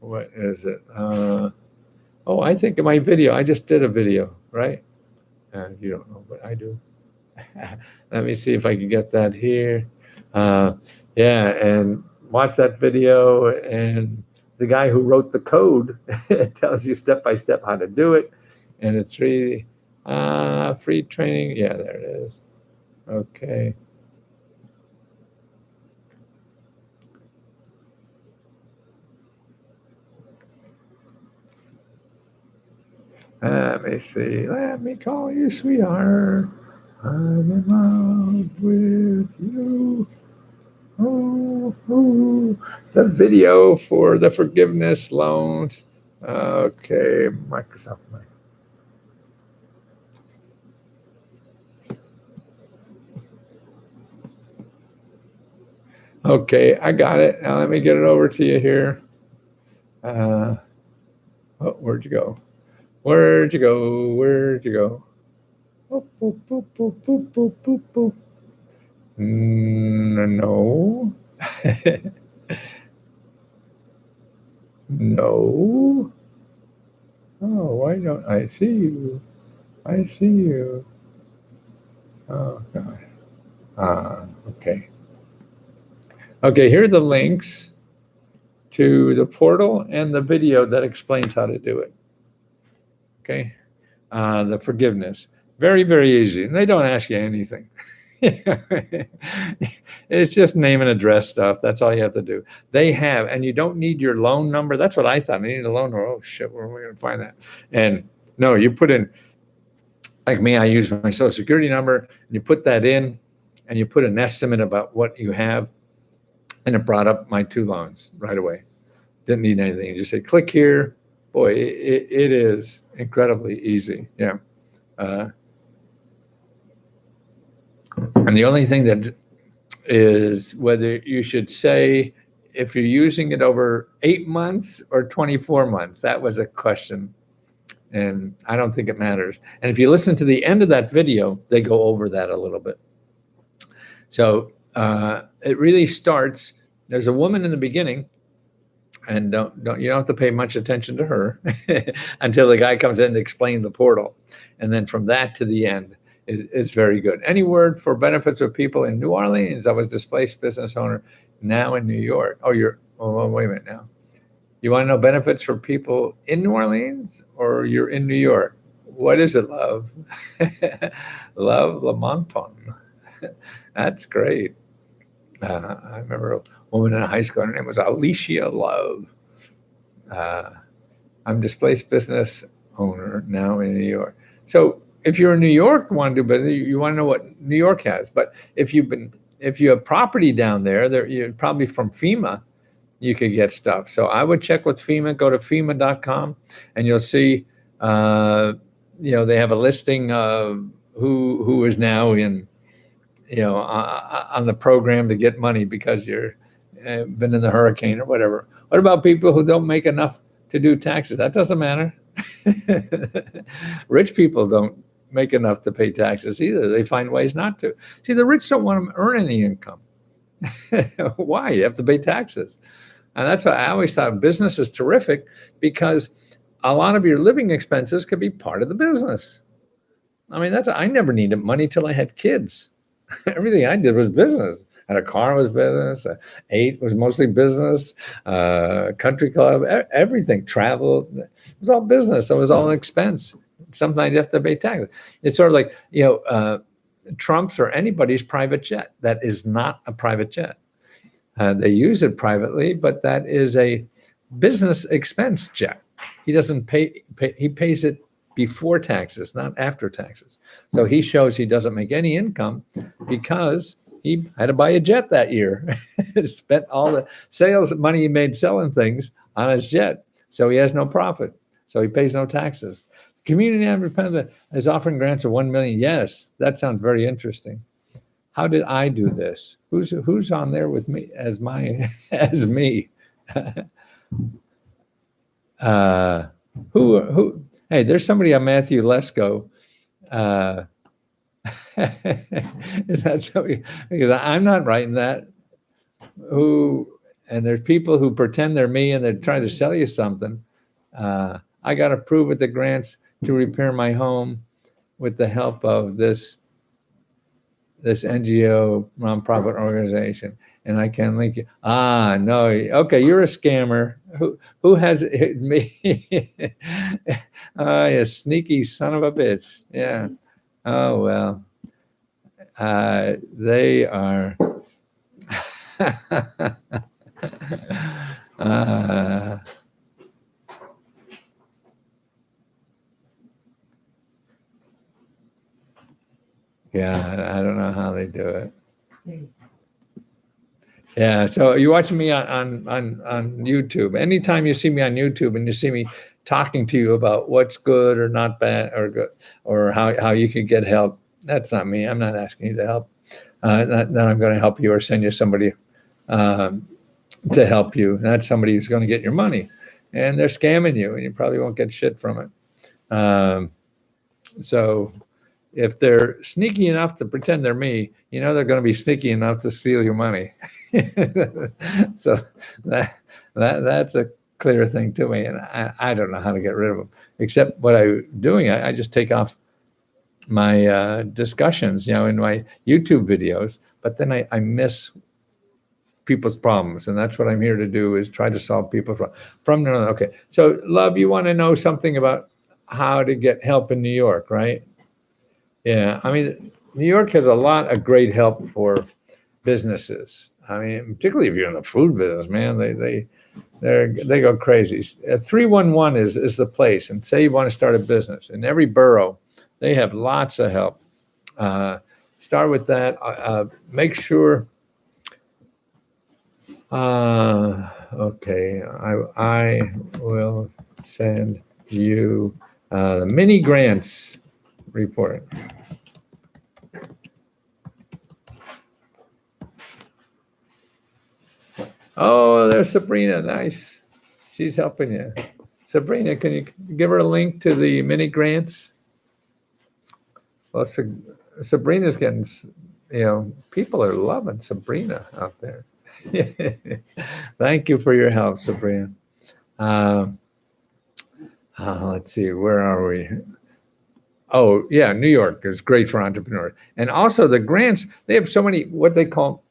what is it? I think in my video, I just did a video, right? You don't know, but I do. Let me see if I can get that here. And watch that video and the guy who wrote the code tells you step by step how to do it, and it's free. Free training. Yeah, there it is. Okay. Let me see. Let me call you sweetheart. I'm in love with you. Oh, oh. The video for the forgiveness loans. Okay, Microsoft. Okay, I got it. Now let me get it over to you here. Oh, where'd you go? Where'd you go? Where'd you go? Boop, boop, boop, boop, boop, boop, boop, boop. No. No. Oh, why don't I see you? I see you. Oh, God. Okay. Okay, here are the links to the portal and the video that explains how to do it. Okay. The forgiveness. Very, very easy. And they don't ask you anything. It's just name and address stuff. That's all you have to do. They have, and you don't need your loan number. That's what I thought. I need a loan number. Oh, shit, where am I going to find that? And no, you put in, like me, I use my social security number, and you put that in, and you put an estimate about what you have, and it brought up my 2 loans right away. Didn't need anything. You just say, click here. Boy, it is incredibly easy. Yeah. And the only thing that is whether you should say if you're using it over 8 months or 24 months. That was a question. And I don't think it matters. And if you listen to the end of that video, they go over that a little bit. So it really starts, there's a woman in the beginning, and you don't have to pay much attention to her until the guy comes in to explain the portal. And then from that to the end is very good. Any word for benefits of people in New Orleans? I was displaced business owner, now in New York. Oh, wait a minute now. You want to know benefits for people in New Orleans, or you're in New York? What is it, love? Love Lamonton. That's great. I remember a woman in high school, her name was Alicia Love. I'm displaced business owner, now in New York. So if you're in New York, want to do business, you want to know what New York has. But if you have property down there, you're probably from FEMA, you could get stuff. So I would check with FEMA. Go to FEMA.com, and you'll see, they have a listing of who is now in, on the program to get money because you're been in the hurricane or whatever. What about people who don't make enough to do taxes? That doesn't matter. Rich people don't make enough to pay taxes either. They find ways not to. See, the rich don't want to earn any income. Why? You have to pay taxes. And that's why I always thought business is terrific, because a lot of your living expenses could be part of the business. I mean, I never needed money till I had kids. Everything I did was business. And a car was business. Ate was mostly business. Country club, everything, travel, it was all business. So it was all an expense. Sometimes you have to pay taxes. It's sort of like, Trump's or anybody's private jet. That is not a private jet. They use it privately, but that is a business expense jet. He doesn't pay, he pays it before taxes, not after taxes. So he shows he doesn't make any income because he had to buy a jet that year. Spent all the sales money he made selling things on his jet. So he has no profit. So he pays no taxes. Community Independent is offering grants of $1 million. Yes, that sounds very interesting. How did I do this? Who's on there with me as me? Who? Hey, there's somebody on Matthew Lesko. Is that somebody? Because I'm not writing that. And there's people who pretend they're me and they're trying to sell you something. I got approved with the grants to repair my home with the help of this this NGO nonprofit organization, and I can link you. Ah, no, okay, you're a scammer. Who has it? Me? Oh, you sneaky son of a bitch. Yeah. Oh well, they are. uh, yeah, I don't know how they do it. Yeah, so you're watching me on YouTube. Anytime you see me on YouTube and you see me talking to you about what's good or not bad or good or how you could get help, that's not me. I'm not asking you to help. Not I'm going to help you or send you somebody um, to help you. That's somebody who's going to get your money, and they're scamming you, and you probably won't get shit from it. So if they're sneaky enough to pretend they're me, they're going to be sneaky enough to steal your money. So that's a clear thing to me, and I don't know how to get rid of them. Except what I'm doing, I just take off my discussions, in my YouTube videos. But then I miss people's problems, and that's what I'm here to do, is try to solve people's from. Okay, so love, you want to know something about how to get help in New York, right? Yeah, I mean, New York has a lot of great help for businesses. I mean, particularly if you're in the food business, man, they go crazy. 311 is the place, and say you want to start a business in every borough, they have lots of help. Start with that. Make sure. Okay, I will send you the mini grants report. Oh, there's Sabrina. Nice. She's helping you. Sabrina, can you give her a link to the mini grants? Well, Sabrina's getting, people are loving Sabrina out there. Thank you for your help, Sabrina. Let's see, where are we? Oh, yeah, New York is great for entrepreneurs. And also the grants, they have so many, what they call,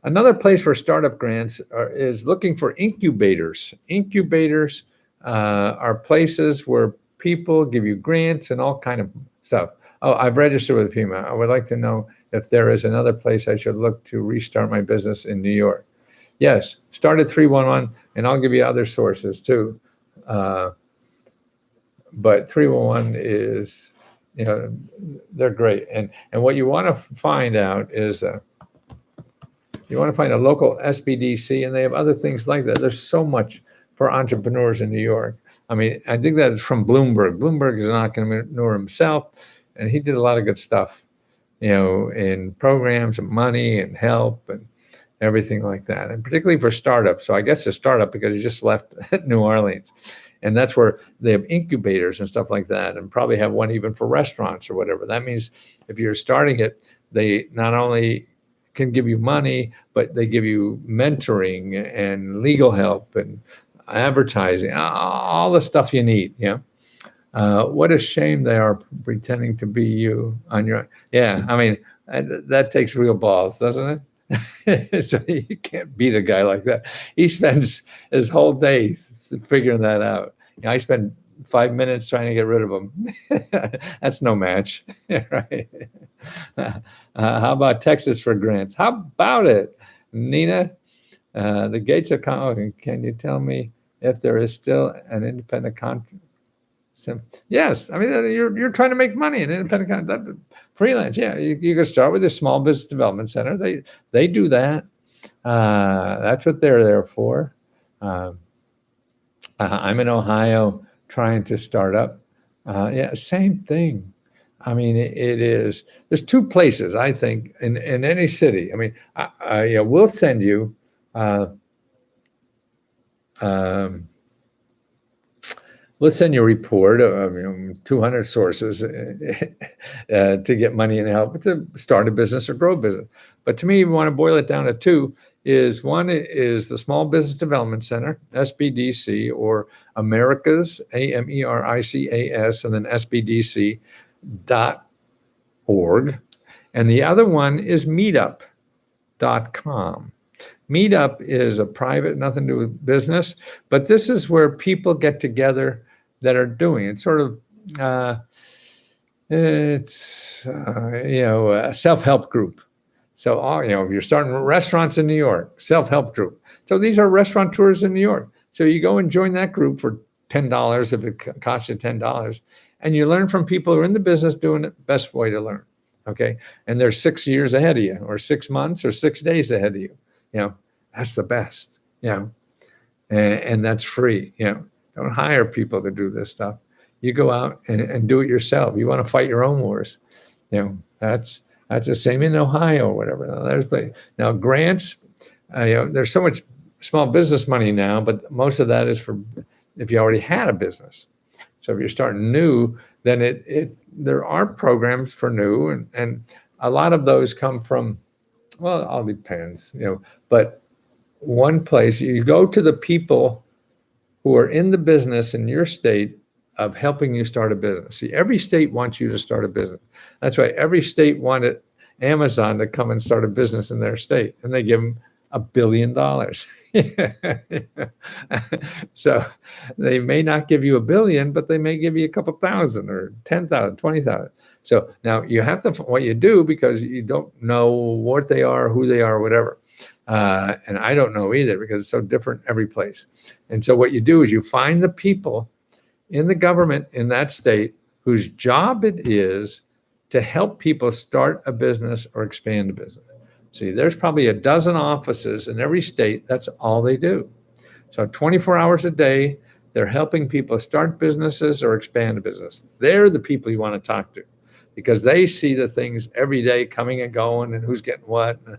another place for startup grants is looking for incubators. Incubators are places where people give you grants and all kind of stuff. Oh, I've registered with FEMA. I would like to know if there is another place I should look to restart my business in New York. Yes, start at 311, and I'll give you other sources too. But 311 is, they're great. And what you want to find out is you want to find a local SBDC, and they have other things like that. There's so much for entrepreneurs in New York. I mean, I think that's from Bloomberg. Bloomberg is an entrepreneur himself, and he did a lot of good stuff, in programs and money and help and everything like that, and particularly for startups. So I guess a startup because he just left New Orleans. And that's where they have incubators and stuff like that, and probably have one even for restaurants or whatever. That means if you're starting it, they not only can give you money, but they give you mentoring and legal help and advertising, all the stuff you need. What a shame they are pretending to be you on your. Yeah, I mean, that takes real balls, doesn't it? So you can't beat a guy like that. He spends his whole day figuring that out. I spend 5 minutes trying to get rid of him. That's no match, right? How about Texas for grants? How about it, Nina? The gates are coming. Can you tell me if there is still an independent contract? Yes, I mean you're trying to make money in independent contract, freelance. Yeah, you can start with a small business development center. They do that. That's what they're there for. I'm in Ohio trying to start up. Yeah, same thing. I mean, it is. There's two places I think in any city. I mean, we'll send you. We'll send you a report of 200 sources to get money and help to start a business or grow a business. But to me, we want to boil it down to two. One is the Small Business Development Center, SBDC, or Americas, AMERICAS, and then SBDC.org. And the other one is meetup.com. Meetup is a private, nothing to do with business, but this is where people get together that are doing it. Sort of, it's a self-help group. So if you're starting restaurants in New York, self-help group. So these are restaurateurs in New York. So you go and join that group for $10 if it costs you $10, and you learn from people who are in the business doing it. Best way to learn. Okay, and they're 6 years ahead of you, or 6 months, or 6 days ahead of you. That's the best. And that's free. Don't hire people to do this stuff. You go out and do it yourself. You want to fight your own wars. That's the same in Ohio or whatever. Now grants. There's so much small business money now, but most of that is for if you already had a business. So if you're starting new, then there are programs for new, and a lot of those come from, well, it all depends, but one place, you go to the people who are in the business in your state of helping you start a business. See, every state wants you to start a business. That's why every state wanted Amazon to come and start a business in their state, and they give them $1 billion. So they may not give you $1 billion, but they may give you a couple thousand or 10,000, 20,000. So now you have to, what you do, because you don't know what they are, who they are, whatever. And I don't know either, because it's so different every place. And so what you do is you find the people in the government in that state whose job it is to help people start a business or expand a business. See, there's probably a dozen offices in every state. That's all they do. So 24 hours a day, they're helping people start businesses or expand a business. They're the people you want to talk to, because they see the things every day coming and going, and who's getting what, and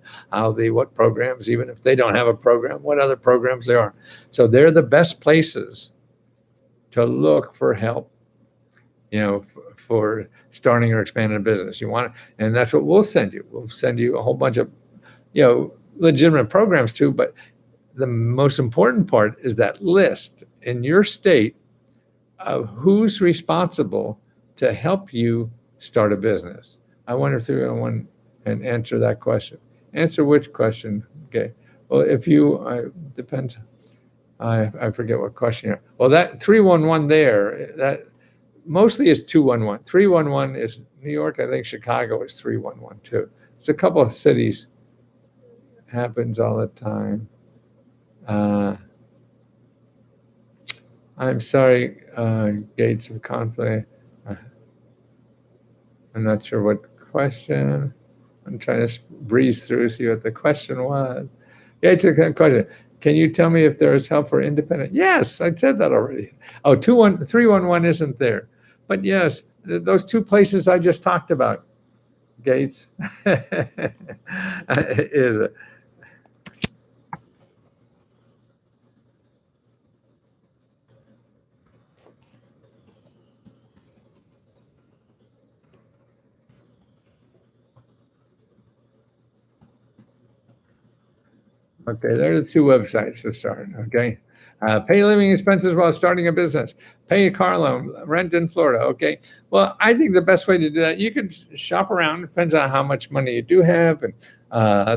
what programs, even if they don't have a program, what other programs there are. So they're the best places to look for help, for starting or expanding a business. And that's what we'll send you. We'll send you a whole bunch of, legitimate programs too. But the most important part is that list in your state of who's responsible to help you start a business. I wonder if everyone can answer that question. Answer which question? Okay. Well, depends. I forget what question you're. Well, that 311 there, that mostly is 211. 311 is New York. I think Chicago is 311 too. It's a couple of cities. Happens all the time. I'm sorry, Gates of Conflict. I'm not sure what question. I'm trying to breeze through, see what the question was. Gates of question. Can you tell me if there is help for independent? Yes, I said that already. Oh, 311 isn't there. But yes, those two places I just talked about, Gates, is it? Okay, there are the two websites to start. Okay, pay living expenses while starting a business, pay a car loan, rent in Florida. Okay, well, I think the best way to do that, you can shop around. Depends on how much money you do have and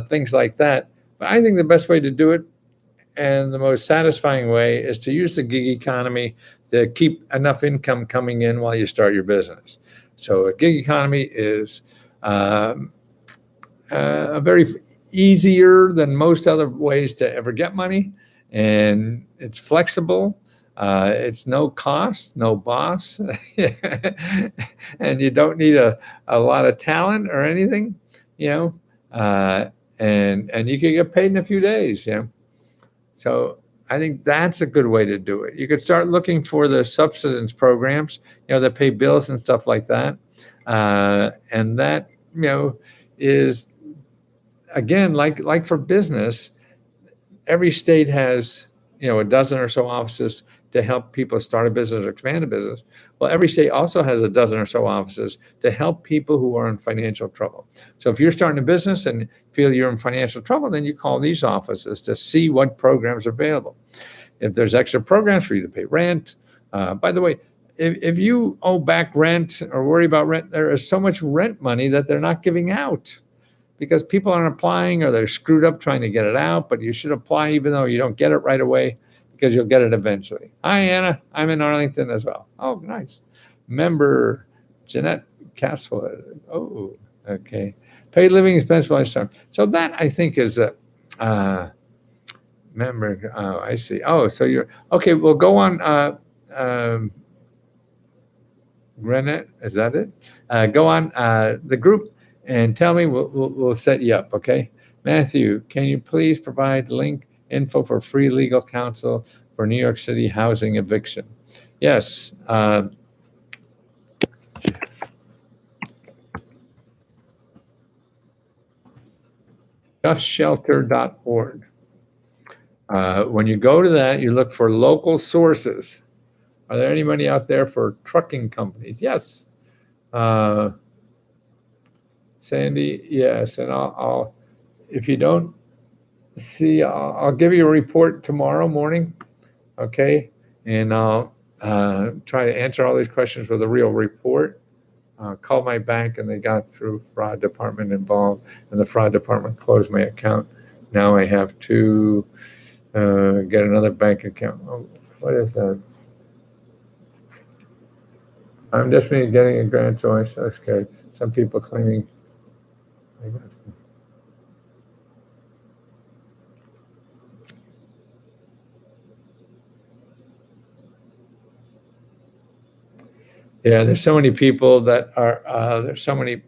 things like that. But I think the best way to do it, and the most satisfying way, is to use the gig economy to keep enough income coming in while you start your business. So a gig economy is a very easier than most other ways to ever get money, and it's flexible. It's no cost, no boss, and you don't need a lot of talent or anything, and you can get paid in a few days. So I think that's a good way to do it. You could start looking for the subsistence programs, that pay bills and stuff like that, and that is, again, like for business, every state has, a dozen or so offices to help people start a business or expand a business. Well, every state also has a dozen or so offices to help people who are in financial trouble. So if you're starting a business and feel you're in financial trouble, then you call these offices to see what programs are available. If there's extra programs for you to pay rent, by the way, if you owe back rent or worry about rent, there is so much rent money that they're not giving out because people aren't applying or they're screwed up trying to get it out. But you should apply even though you don't get it right away because you'll get it eventually. Hi, Anna. I'm in Arlington as well. Oh, nice. Member Jeanette Castlewood. Oh, okay. Paid living expense lifetime. So that I think is a member. Oh, I see. Oh, so you're okay. We'll go on. Rennet, is that it? Go on the group and tell me. We'll set you up. Okay, Matthew, can you please provide link info for free legal counsel for New York City housing eviction? Yes. justshelter.org. When you go to that, you look for local sources. Are there anybody out there for trucking companies? Yes. Sandy, yes. And I'll if you don't see, I'll give you a report tomorrow morning. Okay. And I'll try to answer all these questions with a real report. Called my bank and they got through fraud department involved, and the fraud department closed my account. Now I have to get another bank account. Oh, what is that? I'm definitely getting a grant, so I'm so scared. Some people claiming. Yeah, there's so many people that are, there's so many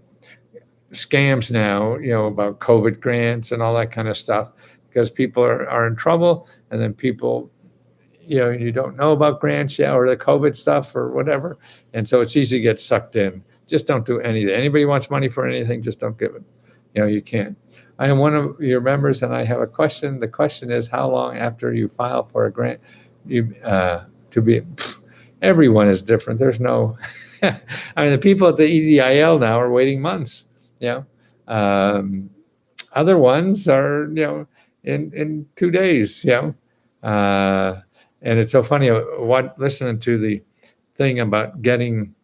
scams now, about COVID grants and all that kind of stuff, because people are in trouble, and then people, you don't know about grants yet or the COVID stuff or whatever. And so it's easy to get sucked in. Just don't do anything. Anybody wants money for anything, just don't give it. You can't. I am one of your members and I have a question. The question is, how long after you file for a grant to be, everyone is different. There's no, I mean, the people at the EDIL now are waiting months, other ones are, in 2 days, and it's so funny listening to the thing about getting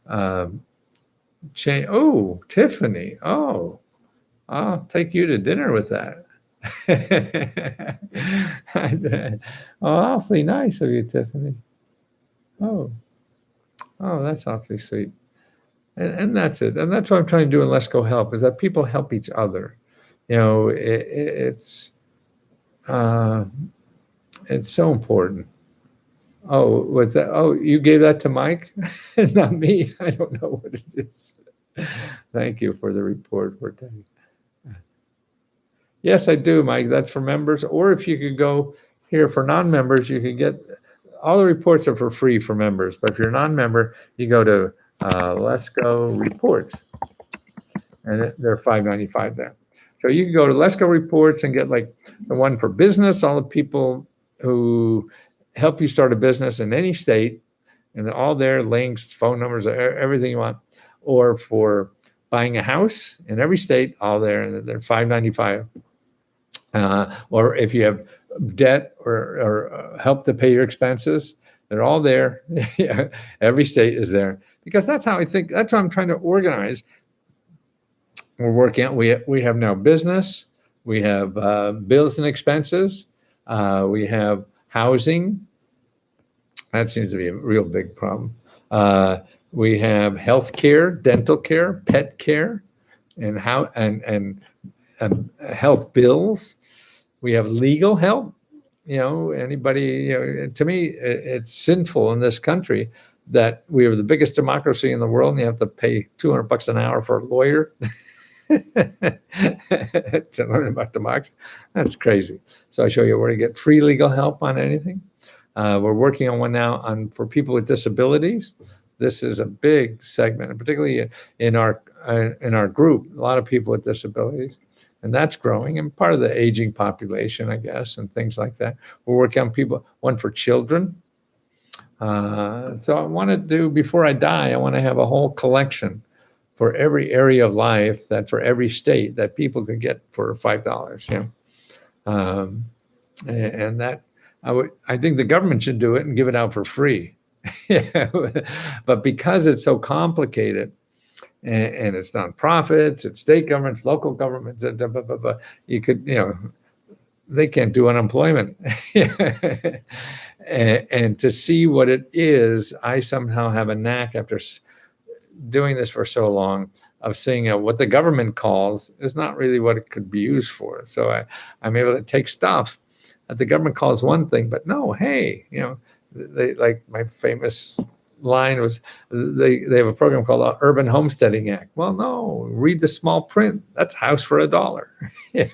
oh, Tiffany. Oh, I'll take you to dinner with that. Oh, awfully nice of you, Tiffany. Oh, that's awfully sweet. And that's it. And that's what I'm trying to do in Let's Go Help, is that people help each other. It's so important. Oh, was that? Oh, you gave that to Mike, not me. I don't know what it is. Thank you for the report for today. Yes, I do, Mike. That's for members. Or if you could go here for non-members, you can get all the reports are for free for members. But if you're a non-member, you go to Let's Go Reports, and they're $5.95 there. So you can go to Let's Go Reports and get like the one for business, all the people who help you start a business in any state, and all their links, phone numbers, everything you want. Or for buying a house in every state, all there, and they're $5.95. Or if you have debt or help to pay your expenses, they're all there. Every state is there, because that's how I think. That's how I'm trying to organize. We're working out. We have now business. We have bills and expenses. We have housing. That seems to be a real big problem. We have health care, dental care, pet care, and health bills. We have legal help. Anybody, to me, it's sinful in this country that we are the biggest democracy in the world and you have to pay $200 an hour for a lawyer to learn about democracy. That's crazy. So I show you where to get free legal help on anything. We're working on one now for people with disabilities. This is a big segment, and particularly in our group, a lot of people with disabilities. And that's growing, and part of the aging population, I guess, and things like that. We're working on one for children. So I want to do, before I die, I want to have a whole collection for every area of life, that for every state, that people could get for $5. And that I think the government should do it and give it out for free. Yeah, but because it's so complicated, and it's nonprofits, it's state governments, local governments, you could, they can't do unemployment. And to see what it is, I somehow have a knack after doing this for so long of seeing what the government calls is not really what it could be used for. So I'm able to take stuff that the government calls one thing, but no, hey, they, like my famous line was, they have a program called the Urban Homesteading Act. Well, no, read the small print. That's house for $1. Yeah.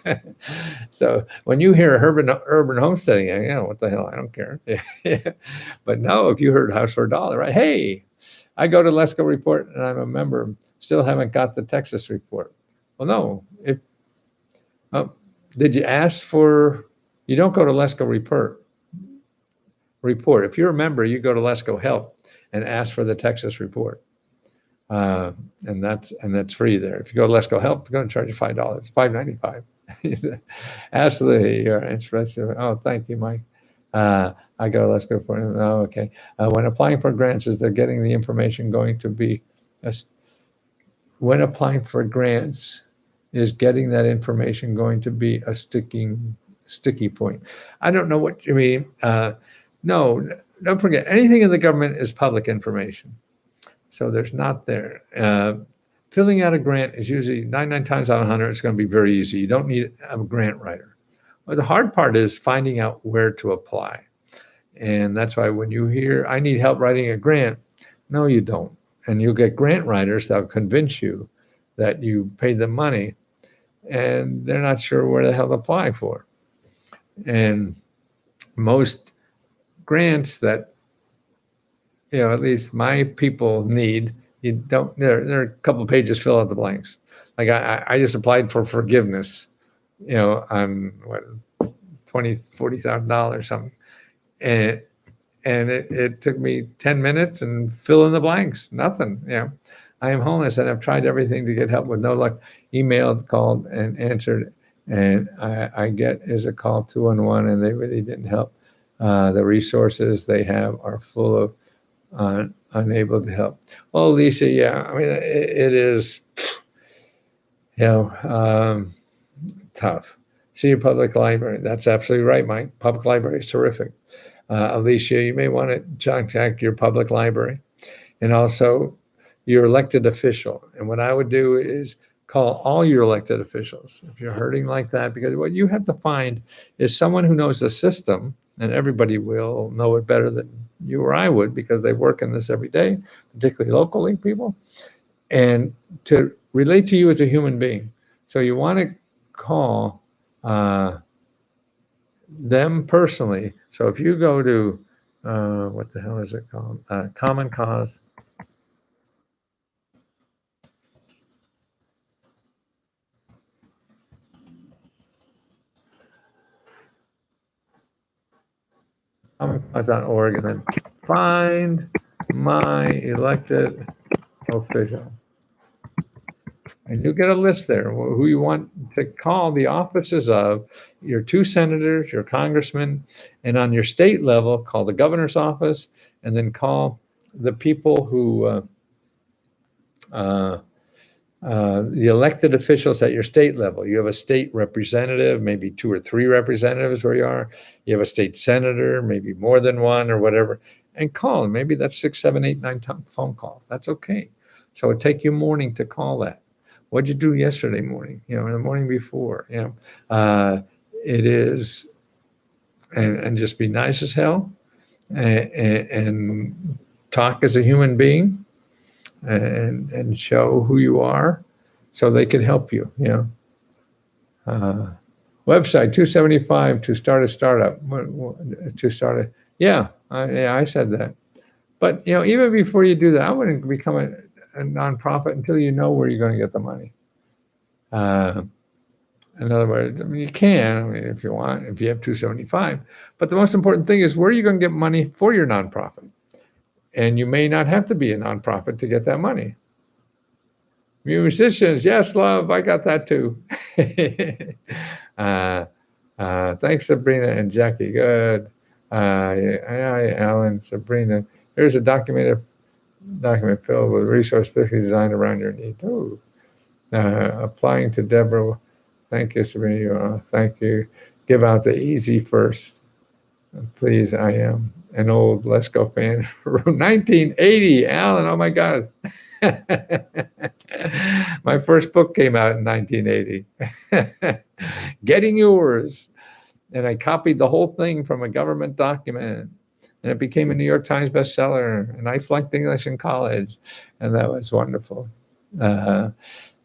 So when you hear urban homesteading act, what the hell? I don't care. Yeah. But no, if you heard house for $1, right? Hey, I go to Lesko Report and I'm a member, still haven't got the Texas report. Well, no, did you ask for, you don't go to Lesko report. If you're a member, you go to Lesko Help and ask for the Texas report. And that's free there. If you go to Lesko Help, they're going to charge you $5, $5.95. Absolutely, you're interested. Oh, thank you, Mike. I go to Lesko for him. Oh, okay. When applying for grants, is they're getting the information going to be when applying for grants, is getting that information going to be a sticky point? I don't know what you mean. No, don't forget, anything in the government is public information. So there's not there. Filling out a grant is usually 99 times out of 100, it's going to be very easy. You don't need a grant writer. But the hard part is finding out where to apply. And that's why when you hear, I need help writing a grant, no, you don't. And you'll get grant writers that'll convince you that you paid them money and they're not sure where the hell to apply for. And most grants that, at least my people need, you don't, there are a couple of pages, fill out the blanks. Like I just applied for forgiveness, on what, $40,000 something. And it took me 10 minutes and fill in the blanks, nothing, I am homeless and I've tried everything to get help with no luck. Emailed, called, and answered. And I get is a call 211 and they really didn't help. The resources they have are full of unable to help. Well, Lisa, yeah, I mean, it is, tough. See your public library. That's absolutely right, Mike. Public library is terrific. Alicia, you may want to contact your public library and also your elected official. And what I would do is call all your elected officials if you're hurting like that, because what you have to find is someone who knows the system, and everybody will know it better than you or I would because they work in this every day, particularly locally people, and to relate to you as a human being. So you want to call them personally. So if you go to, what the hell is it called? Common Cause. CommonCause.org, and then find my elected official. And you'll get a list there who you want to call the offices of your 2 senators, your congressmen, and on your state level, call the governor's office, and then call the people who, the elected officials at your state level. You have a state representative, maybe 2 or 3 representatives where you are. You have a state senator, maybe more than one or whatever, and call them. Maybe that's 6, 7, 8, 9 phone calls. That's okay. So it'd take you morning to call that. What'd you do yesterday morning? In the morning before, it is, and just be nice as hell and talk as a human being and show who you are so they can help you, website 275 to start a startup, I said that. But, even before you do that, I wouldn't become a nonprofit until you know where you're going to get the money. In other words, you can, if you want, if you have 275. But the most important thing is where are you going to get money for your nonprofit? And you may not have to be a nonprofit to get that money. Musicians, yes, love, I got that too. Thanks, Sabrina and Jackie. Good. Hi, Alan, Sabrina. Here's a document filled with resources specifically designed around your need. Oh, applying to Deborah. Thank you, Sabrina. Thank you. Give out the easy first. Please, I am an old Let's Go fan. 1980, Alan, oh my God. My first book came out in 1980. Getting Yours. And I copied the whole thing from a government document. And it became a New York Times bestseller. And I flunked English in college. And that was wonderful.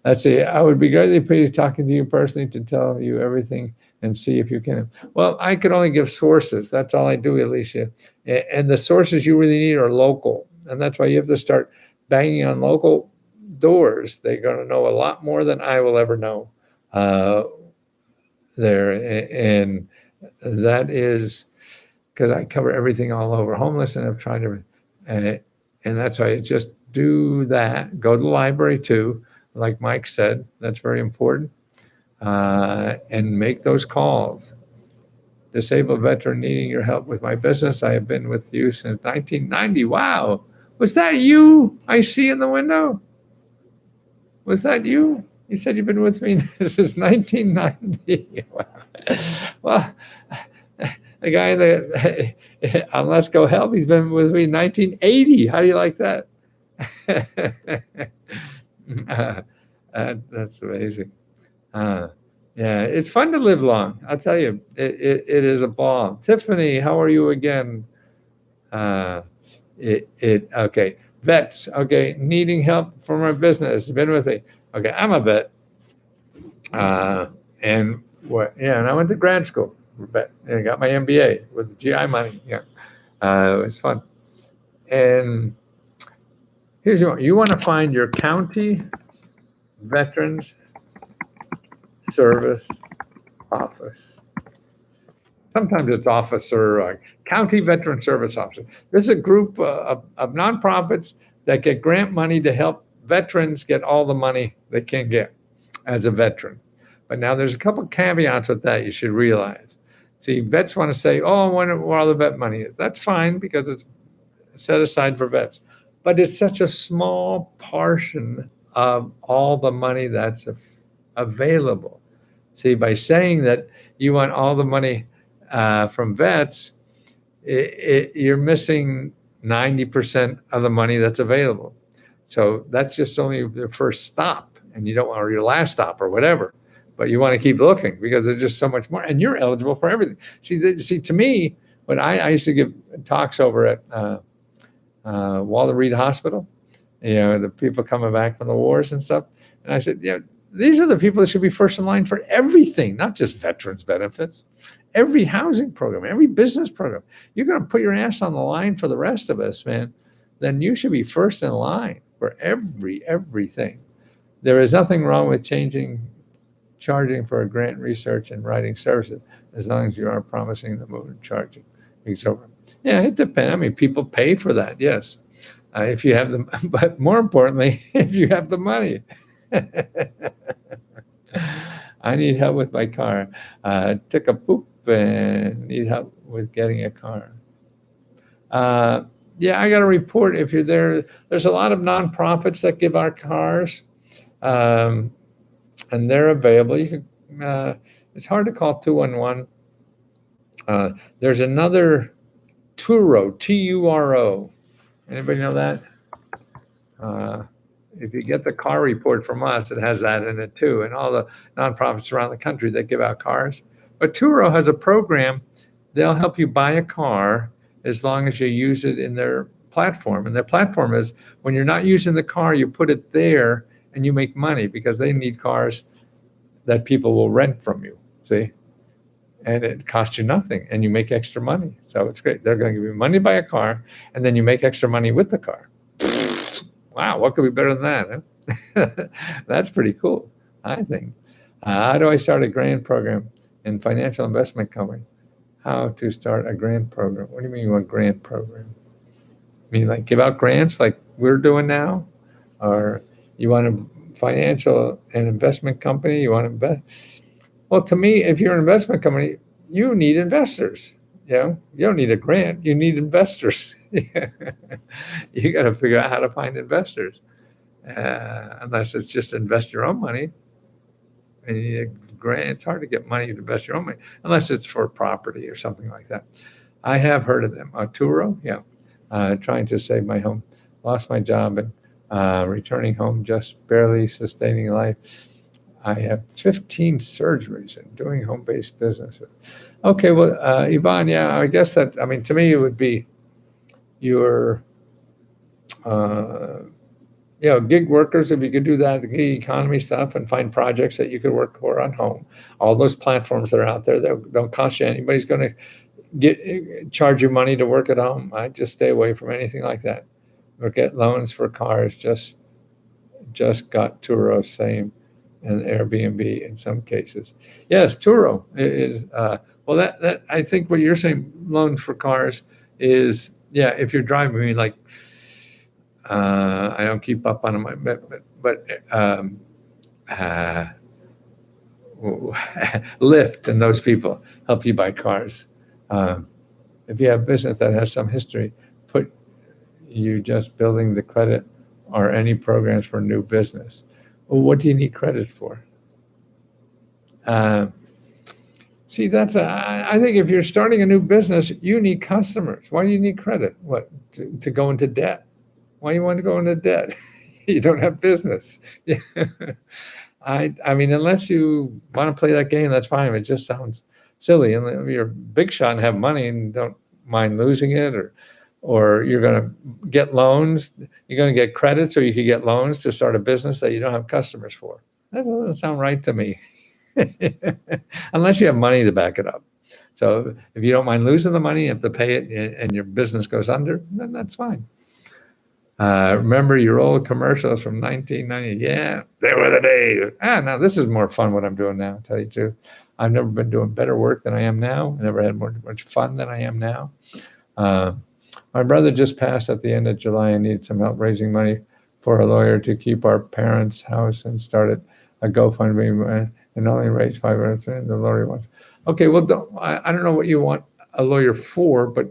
Let's see. I would be greatly pleased talking to you personally to tell you everything and see if you can. Well, I could only give sources. That's all I do, Alicia. And the sources you really need are local. And that's why you have to start banging on local doors. They're going to know a lot more than I will ever know there. And that is because I cover everything all over homeless, and I've tried to, and that's why I just do that. Go to the library too, like Mike said. That's very important. And make those calls. Disabled veteran needing your help with my business. I have been with you since 1990. Wow. Was that you I see in the window? Was that you? You said you've been with me since 1990. Well, the guy that on Let's Go Help, he's been with me in 1980. How do you like that? That's amazing. Yeah, it's fun to live long. I'll tell you, it is a ball. Tiffany, how are you again? Okay. Vets, okay, needing help for my business. Been with me. Okay, I'm a vet. And I went to grad school for vet. And I got my MBA with GI money. Yeah, it was fun. And here's you want to find your county veterans service office. Sometimes it's officer, county veteran service officer. There's a group of nonprofits that get grant money to help veterans get all the money they can get as a veteran. But now there's a couple caveats with that you should realize. See, vets want to say, oh, I wonder where all the vet money is. That's fine because it's set aside for vets. But it's such a small portion of all the money that's available. See, by saying that you want all the money from vets, you're missing 90% of the money that's available. So that's just only the first stop, and you don't want, or your last stop or whatever, but you want to keep looking because there's just so much more, and you're eligible for everything. See, to me, when I used to give talks over at Walter Reed Hospital, the people coming back from the wars and stuff, and I said, these are the people that should be first in line for everything, not just veterans benefits, every housing program, every business program. You're going to put your ass on the line for the rest of us, man. Then you should be first in line for everything. There is nothing wrong with charging for a grant, research, and writing services, as long as you aren't promising the moon charging. Yeah, it depends. I mean, people pay for that, yes. If you have them, but more importantly, if you have the money. I need help with my car. Took a poop and need help with getting a car. Yeah, I got to report if you're there. There's a lot of nonprofits that give our cars, and they're available. You can. It's hard to call 211. There's another Turo, Turo. Anybody know that? If you get the car report from us, it has that in it too, and all the nonprofits around the country that give out cars. But Turo has a program. They'll help you buy a car as long as you use it in their platform. And their platform is when you're not using the car, you put it there and you make money because they need cars that people will rent from you, see? And it costs you nothing and you make extra money. So it's great. They're going to give you money to buy a car and then you make extra money with the car. Wow, what could be better than that? Huh? That's pretty cool, I think. How do I start a grant program in financial investment company? How to start a grant program? What do you mean you want a grant program? You mean like give out grants like we're doing now? Or you want a financial and investment company? You want to invest? Well, to me, if you're an investment company, you need investors. You don't need a grant. You need investors. You got to figure out how to find investors, unless it's just invest your own money. And grant, it's hard to get money to invest your own money unless it's for property or something like that. I have heard of them. Turo, yeah. Trying to save my home, lost my job, and returning home just barely sustaining life. I have 15 surgeries and doing home-based businesses. Okay, well, Yvonne, yeah, I guess that, I mean, to me, it would be your, gig workers, if you could do that, the gig economy stuff, and find projects that you could work for on home. All those platforms that are out there that don't cost you, anybody's going to charge you money to work at home. I just stay away from anything like that. Or get loans for cars. Just got Turo, same, and Airbnb in some cases. Yes, Turo is well. That I think what you're saying, loan for cars, is if you're driving. I mean, like I don't keep up on them, but Lyft and those people help you buy cars. If you have business that has some history, you just building the credit or any programs for new business. Well, what do you need credit for? See, I think if you're starting a new business, you need customers. Why do you need credit? What, to go into debt? Why do you want to go into debt? You don't have business. Yeah. I mean, unless you want to play that game, that's fine. It just sounds silly. And if you're a big shot and have money and don't mind losing it, or you're going to get loans, you're going to get credit so you can get loans to start a business that you don't have customers for. That doesn't sound right to me. Unless you have money to back it up. So if you don't mind losing the money, you have to pay it, and your business goes under, then that's fine. Remember your old commercials from 1990? Yeah, they were the days. Now this is more fun what I'm doing now, to tell you the truth. I've never been doing better work than I am now. I never had much fun than I am now. My brother just passed at the end of July and needed some help raising money for a lawyer to keep our parents' house, and started a GoFundMe and only raised $500. The lawyer wants. Okay, well, I don't know what you want a lawyer for, but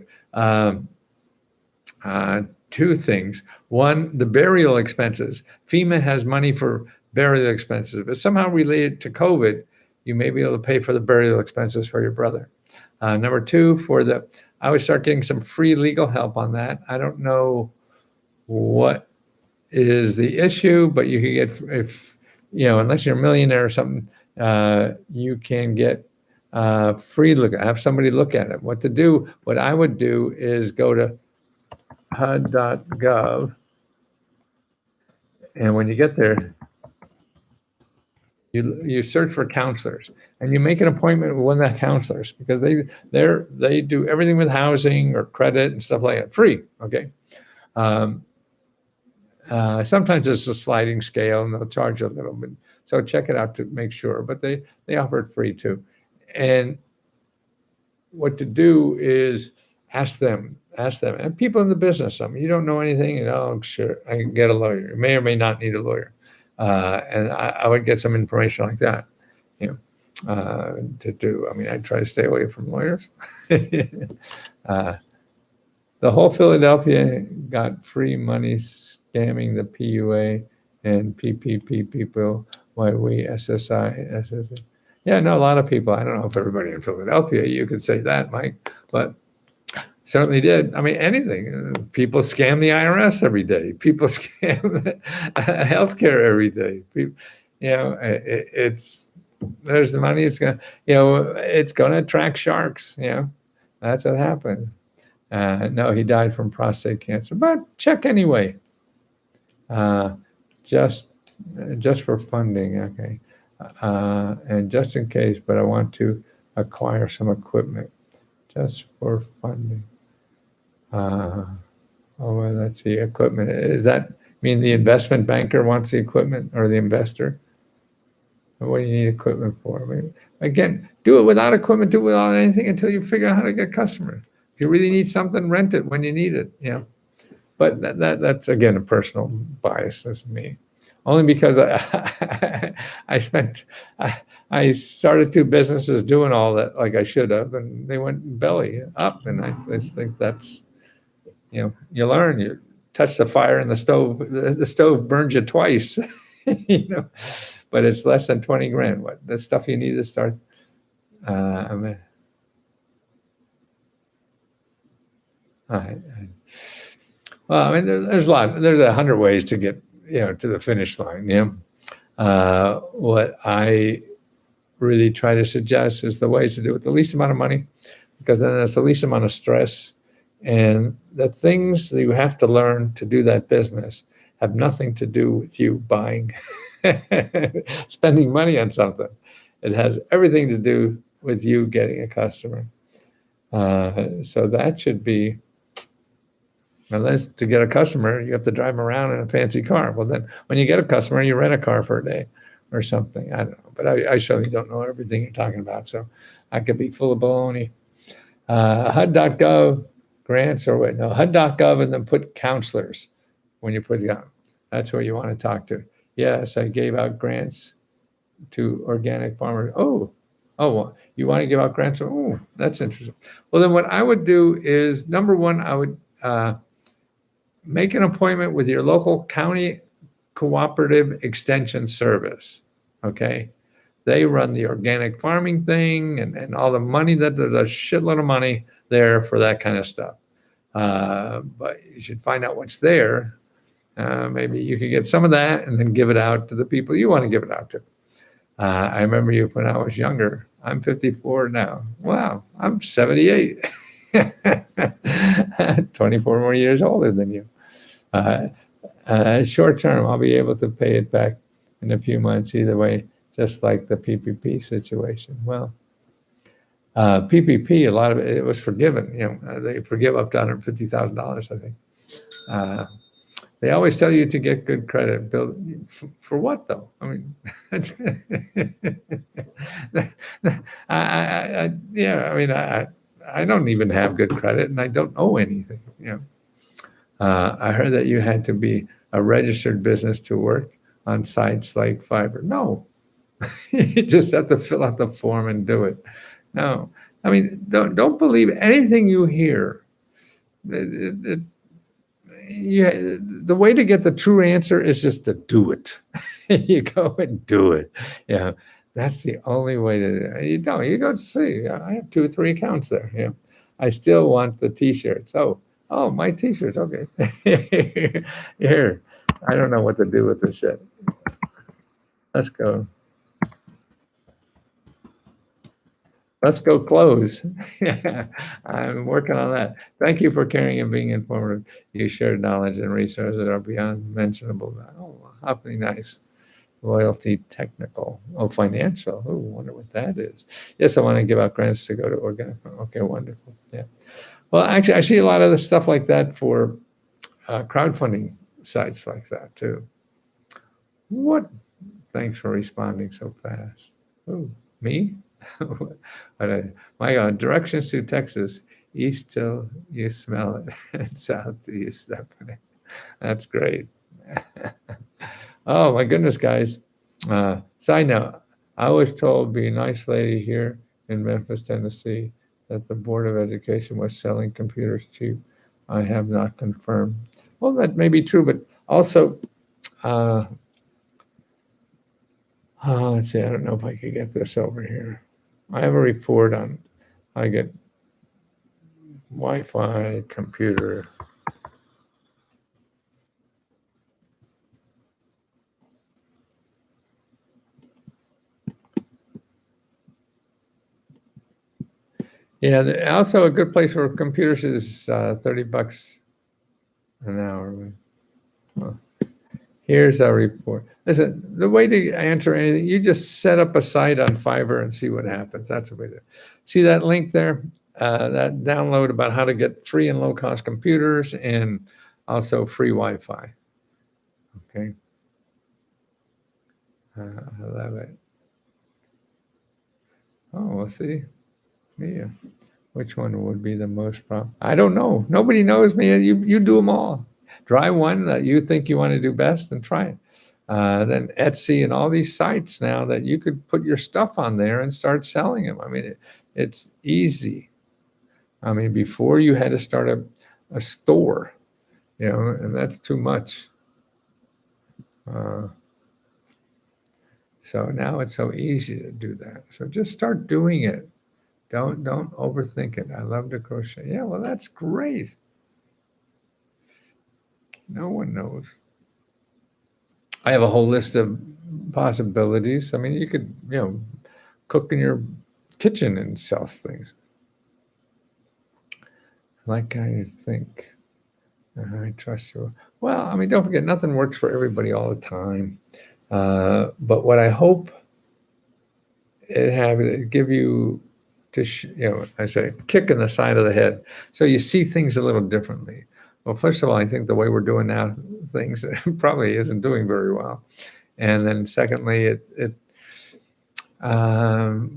two things. One, the burial expenses. FEMA has money for burial expenses, but somehow related to COVID, you may be able to pay for the burial expenses for your brother. Number two, I would start getting some free legal help on that. I don't know what is the issue, but you can get, if unless you're a millionaire or something, you can get free look. Have somebody look at it. What to do? What I would do is go to HUD.gov, and when you get there, you search for counselors, and you make an appointment with one of the counselors, because they do everything with housing or credit and stuff like that, free. Okay. Sometimes it's a sliding scale and they'll charge a little bit. So check it out to make sure, but they offer it free too. And what to do is ask them, and people in the business, you don't know anything, sure, I can get a lawyer. You may or may not need a lawyer. And I would get some information like that, to do. I mean, I try to stay away from lawyers. The whole Philadelphia got free money scamming the PUA and PPP people. Why we SSI. Yeah, no, a lot of people. I don't know if everybody in Philadelphia, you could say that, Mike, but certainly did. I mean, anything. People scam the IRS every day. People scam healthcare every day. There's the money. It's going to attract sharks. That's what happens. No, he died from prostate cancer, but check anyway. Just for funding, okay. And just in case, but I want to acquire some equipment just for funding. Let's see, equipment. Does that mean the investment banker wants the equipment, or the investor? What do you need equipment for? I mean, again, do it without equipment, do it without anything until you figure out how to get customers. If you really need something, rent it when you need it. But that's again a personal bias as me. Only because I spent I started two businesses doing all that like I should have, and they went belly up. And I just think that's, you learn. You touch the fire and the stove. The stove burns you twice, you know. But it's less than 20 grand. What the stuff you need to start. I mean, well, I mean, there's a lot. There's 100 ways to get to the finish line. What I really try to suggest is the ways to do it with the least amount of money, because then that's the least amount of stress. And the things that you have to learn to do that business have nothing to do with you buying, spending money on something. It has everything to do with you getting a customer. So that should be, unless to get a customer, you have to drive them around in a fancy car. Well, then when you get a customer, you rent a car for a day or something. I don't know, but I surely don't know everything you're talking about. So I could be full of baloney. HUD.gov grants, or wait, no, HUD.gov, and then put counselors when you put it on. That's where you want to talk to. Yes, I gave out grants to organic farmers. Oh, you want to give out grants? Oh, that's interesting. Well, then what I would do is, number one, I would make an appointment with your local county cooperative extension service. Okay. They run the organic farming thing and all the money there's a shitload of money there for that kind of stuff. But you should find out what's there. Maybe you could get some of that and then give it out to the people you want to give it out to. I remember you when I was younger. I'm 54 now. Wow, I'm 78. 24 more years older than you. Short term, I'll be able to pay it back in a few months either way, just like the PPP situation. Well, PPP, a lot of it was forgiven. They forgive up to $150,000, I think. They always tell you to get good credit. Build for what though? I mean, I don't even have good credit, and I don't owe anything. I heard that you had to be a registered business to work on sites like Fiverr. No, you just have to fill out the form and do it. No, I mean, don't believe anything you hear. The way to get the true answer is just to do it. You go and do it. That's the only way to. You go see. I have 2 or 3 accounts there. I still want the T-shirts. Oh, my T-shirts. Okay. Here, I don't know what to do with this shit. Let's go. Let's go close. I'm working on that. Thank you for caring and being informative. You shared knowledge and resources that are beyond mentionable. Oh, awfully nice. Loyalty, technical. Oh, financial. Oh, wonder what that is. Yes, I want to give out grants to go to organic. Okay, wonderful. Yeah. Well, actually, I see a lot of the stuff like that for crowdfunding sites like that too. What? Thanks for responding so fast. Oh, me? My God, directions to Texas, east till you smell it, and south till you step in it. That's great. Oh my goodness, guys. Side note, I was told be a nice lady here in Memphis, Tennessee, that the Board of Education was selling computers cheap. I have not confirmed. Well, that may be true, but also, let's see, I don't know if I could get this over here. I have a report on, I get Wi-Fi computer. Yeah, also a good place for computers is $30 an hour. Well, here's our report. Listen, the way to answer anything, you just set up a site on Fiverr and see what happens. That's the way to see that link there, that download about how to get free and low cost computers and also free Wi-Fi. Okay. I love it. Oh, we'll see. Yeah. Which one would be the most problem? I don't know. Nobody knows me. You do them all. Try one that you think you want to do best and try it. Then Etsy and all these sites now that you could put your stuff on there and start selling them. I mean, it's easy. I mean, before you had to start a store, and that's too much. So now it's so easy to do that. So just start doing it. Don't overthink it. I love to crochet. Yeah, well, that's great. No one knows. I have a whole list of possibilities. I mean, you could, cook in your kitchen and sell things. Like I think. I trust you. Well, I mean, don't forget, nothing works for everybody all the time. But what I hope it give you I say, kick in the side of the head, so you see things a little differently. Well, first of all, I think the way we're doing now things probably isn't doing very well, and then secondly,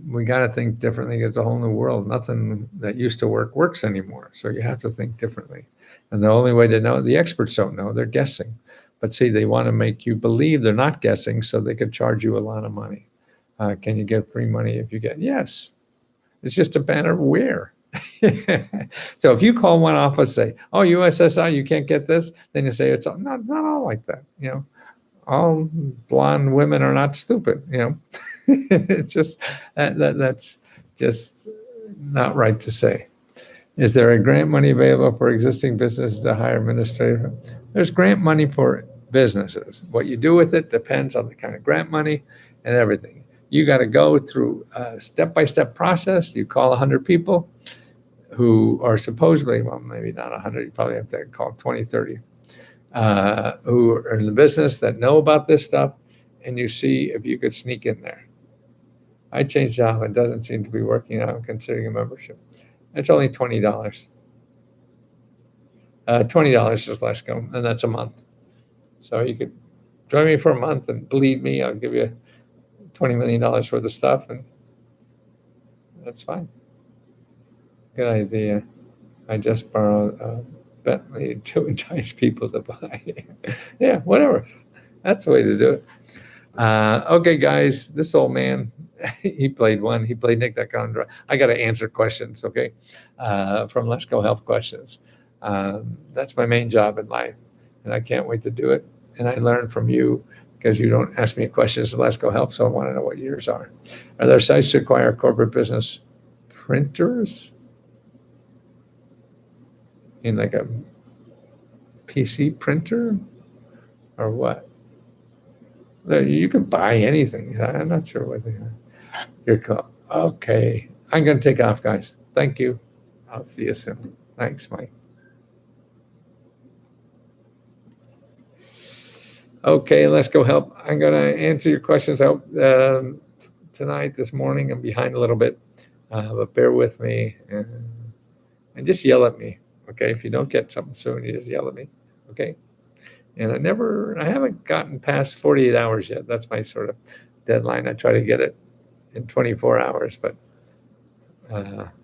we got to think differently. It's a whole new world. Nothing that used to work works anymore. So you have to think differently. And the only way to know, the experts don't know, they're guessing. But see, they want to make you believe they're not guessing so they could charge you a lot of money. Can you get free money if you get? Yes. It's just a matter of where. So if you call one office, say, oh, USSI, you can't get this, then you say, it's not all like that. All blonde women are not stupid. It's just that's just not right to say. Is there a grant money available for existing businesses to hire administrator? There's grant money for businesses. What you do with it depends on the kind of grant money and everything. You got to go through a step-by-step process. You call 100 people who are supposedly, well, maybe not 100, you probably have to call 20, 30, who are in the business that know about this stuff, and you see if you could sneak in there. I changed job. It doesn't seem to be working out. I'm considering a membership. It's only $20. $20 is Lesko, and that's a month. So you could join me for a month and believe me, I'll give you $20 million worth of stuff, and that's fine. Good idea. I just borrowed a Bentley to entice people to buy. Yeah, whatever. That's the way to do it. Okay, guys, this old man, he played Nick.com. I got to answer questions, okay, from Let's Go Health questions. That's my main job in life, and I can't wait to do it. And I learn from you because you don't ask me questions in Let's Go Health, so I want to know what yours are. Are there sites to acquire corporate business printers? In like a PC printer or what? You can buy anything. I'm not sure what they are. Your call. Okay. I'm going to take off, guys. Thank you. I'll see you soon. Thanks, Mike. Okay, Let's Go Help. I'm going to answer your questions out tonight, this morning. I'm behind a little bit, but bear with me and just yell at me. Okay, if you don't get something soon, you just yell at me. Okay. And I haven't gotten past 48 hours yet. That's my sort of deadline. I try to get it in 24 hours, but